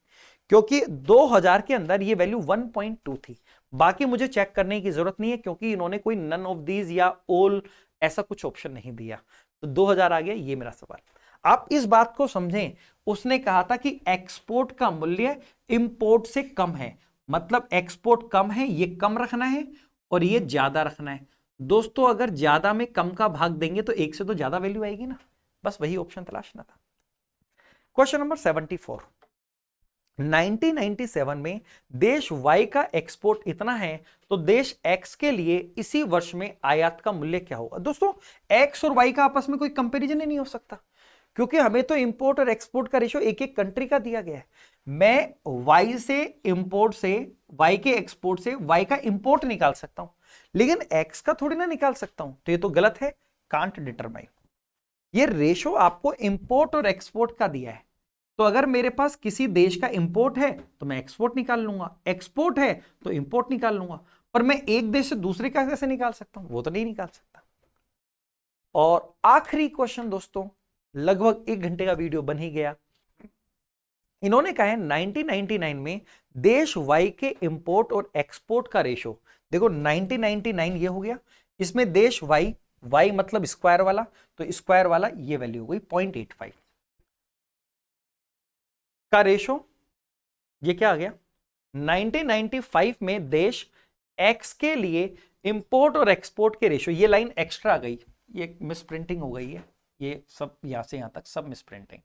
क्योंकि 2000 के अंदर ये वैल्यू 1.2 थी। बाकी मुझे चेक करने की जरूरत नहीं है क्योंकि इन्होंने कोई नन ऑफ दीज या ऑल ऐसा कुछ ऑप्शन नहीं दिया। तो 2000 आ गया, ये मेरा सवाल। आप इस बात को समझें, उसने कहा था कि एक्सपोर्ट का मूल्य इंपोर्ट से कम है, मतलब एक्सपोर्ट कम है, ये कम रखना है और ये ज्यादा रखना है। दोस्तों अगर ज्यादा में कम का भाग देंगे तो 1 से तो ज्यादा वैल्यू आएगी ना, बस वही ऑप्शन तलाशना था। Question number 74। 1997 में देश Y का एक्सपोर्ट इतना है तो देश X के लिए इसी वर्ष में आयात का मूल्य क्या होगा। दोस्तों X और Y का आपस में कोई कंपैरिजन ही नहीं हो सकता, क्योंकि हमें तो इंपोर्ट और एक्सपोर्ट का रेशियो एक एक कंट्री का दिया गया है। मैं Y से इंपोर्ट से, Y के एक्सपोर्ट से Y का इंपोर्ट निकाल सकता हूं, लेकिन X का थोड़ी ना निकाल सकता हूं। तो ये तो गलत है, कांट डिटरमाइन। ये रेशो आपको इंपोर्ट और एक्सपोर्ट का दिया है, तो अगर मेरे पास किसी देश का इंपोर्ट है तो मैं एक्सपोर्ट निकाल लूंगा, एक्सपोर्ट है तो इंपोर्ट निकाल लूंगा, पर मैं एक देश से दूसरे का कैसे निकाल सकता हूं, वो तो नहीं निकाल सकता। और आखिरी क्वेश्चन दोस्तों, लगभग 1 घंटे का वीडियो बन ही गया। इन्होंने कहा है 1999 में देश वाई के इंपोर्ट और एक्सपोर्ट का रेशो। देखो 1999 ये हो गया, इसमें देश वाई, वाई मतलब स्क्वायर वाला, तो स्क्वायर वाला ये वैल्यू हो गई 0.85 का रेशो। ये क्या आ गया, 1995 में देश एक्स के लिए इंपोर्ट और एक्सपोर्ट के रेशो, ये लाइन एक्स्ट्रा आ गई, ये मिस प्रिंटिंग हो गई है, ये सब यहां से यहां तक सब मिस प्रिंटिंग।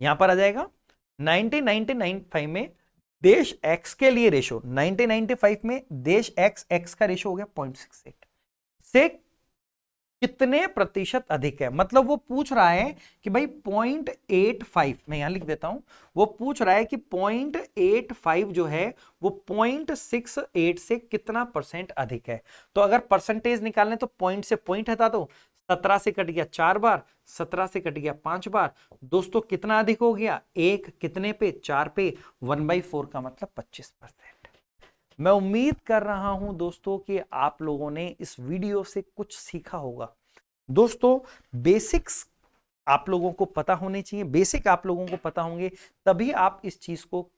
यहां पर आ जाएगा 1995 में देश एक्स के लिए रेशो, 1995 में देश एक्स का रेशो हो गया 0.68 से कितने प्रतिशत अधिक है। मतलब वो पूछ रहा है कि भाई 0.85, मैं यहां लिख देता हूं, वो पूछ रहा है कि 0.85 जो है वो 0.68 से कितना परसेंट अधिक है। तो अगर परसेंटेज निकालने तो पॉइंट से पॉइंट हटा दो, 17 से कट गया 4 बार, 17 से कट गया 5 बार। दोस्तों कितना अधिक हो गया, एक कितने पे, 4 पे, 1/4 का मतलब 25%। मैं उम्मीद कर रहा हूं दोस्तों कि आप लोगों ने इस वीडियो से कुछ सीखा होगा। दोस्तों बेसिक्स आप लोगों को पता होने चाहिए, बेसिक आप लोगों को पता होंगे तभी आप इस चीज को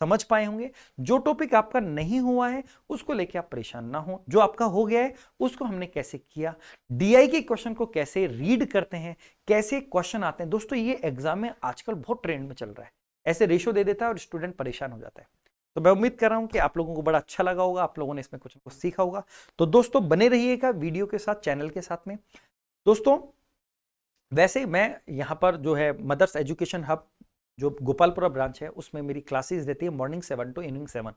समझ पाए होंगे। जो टॉपिक आपका नहीं हुआ है उसको लेके आप परेशान ना हो, जो आपका हो गया है उसको हमने कैसे किया, डीआई के क्वेश्चन को कैसे रीड करते हैं, कैसे क्वेश्चन आते हैं। दोस्तों ये एग्जाम में आजकल बहुत ट्रेंड में चल रहा है, ऐसे रेशो दे देता है और स्टूडेंट परेशान हो जाता है। तो मैं उम्मीद कर रहा हूं कि आप लोगों को बड़ा अच्छा लगा होगा, आप लोगों ने इसमें कुछ सीखा होगा। तो दोस्तों बने रहिएगा वीडियो के साथ, चैनल के साथ में। दोस्तों वैसे मैं यहाँ पर जो है मदर्स एजुकेशन हब जो गोपालपुरा ब्रांच है उसमें मेरी क्लासेस रहती है मॉर्निंग 7 to इवनिंग 7।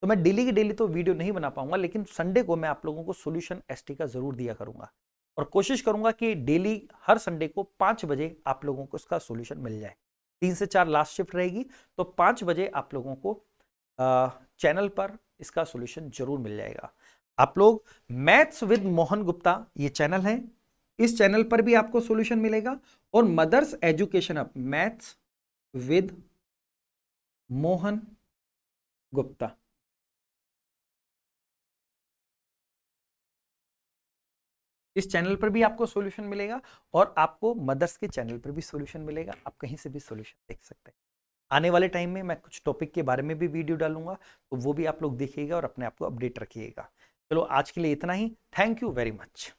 तो मैं डेली की डेली तो वीडियो नहीं बना पाऊंगा, लेकिन संडे को मैं आप लोगों को सॉल्यूशन एसटी का जरूर दिया करूंगा और कोशिश करूंगा कि डेली हर संडे को 5 बजे आप लोगों को इसका सॉल्यूशन मिल जाए। 3 से 4 लास्ट शिफ्ट रहेगी, तो 5 बजे आप लोगों को चैनल पर इसका सॉल्यूशन जरूर मिल जाएगा। आप लोग मैथ्स विद मोहन गुप्ता ये चैनल है, इस चैनल पर भी आपको सॉल्यूशन मिलेगा, और Mother's Education Hub Maths with Mohan Gupta इस चैनल पर भी आपको सॉल्यूशन मिलेगा, और आपको मदर्स के चैनल पर भी सॉल्यूशन मिलेगा। आप कहीं से भी सॉल्यूशन देख सकते हैं। आने वाले टाइम में मैं कुछ टॉपिक के बारे में भी वीडियो डालूंगा, तो वो भी आप लोग देखिएगा और अपने आप को अपडेट रखिएगा। चलो आज के लिए इतना ही, थैंक यू वेरी मच।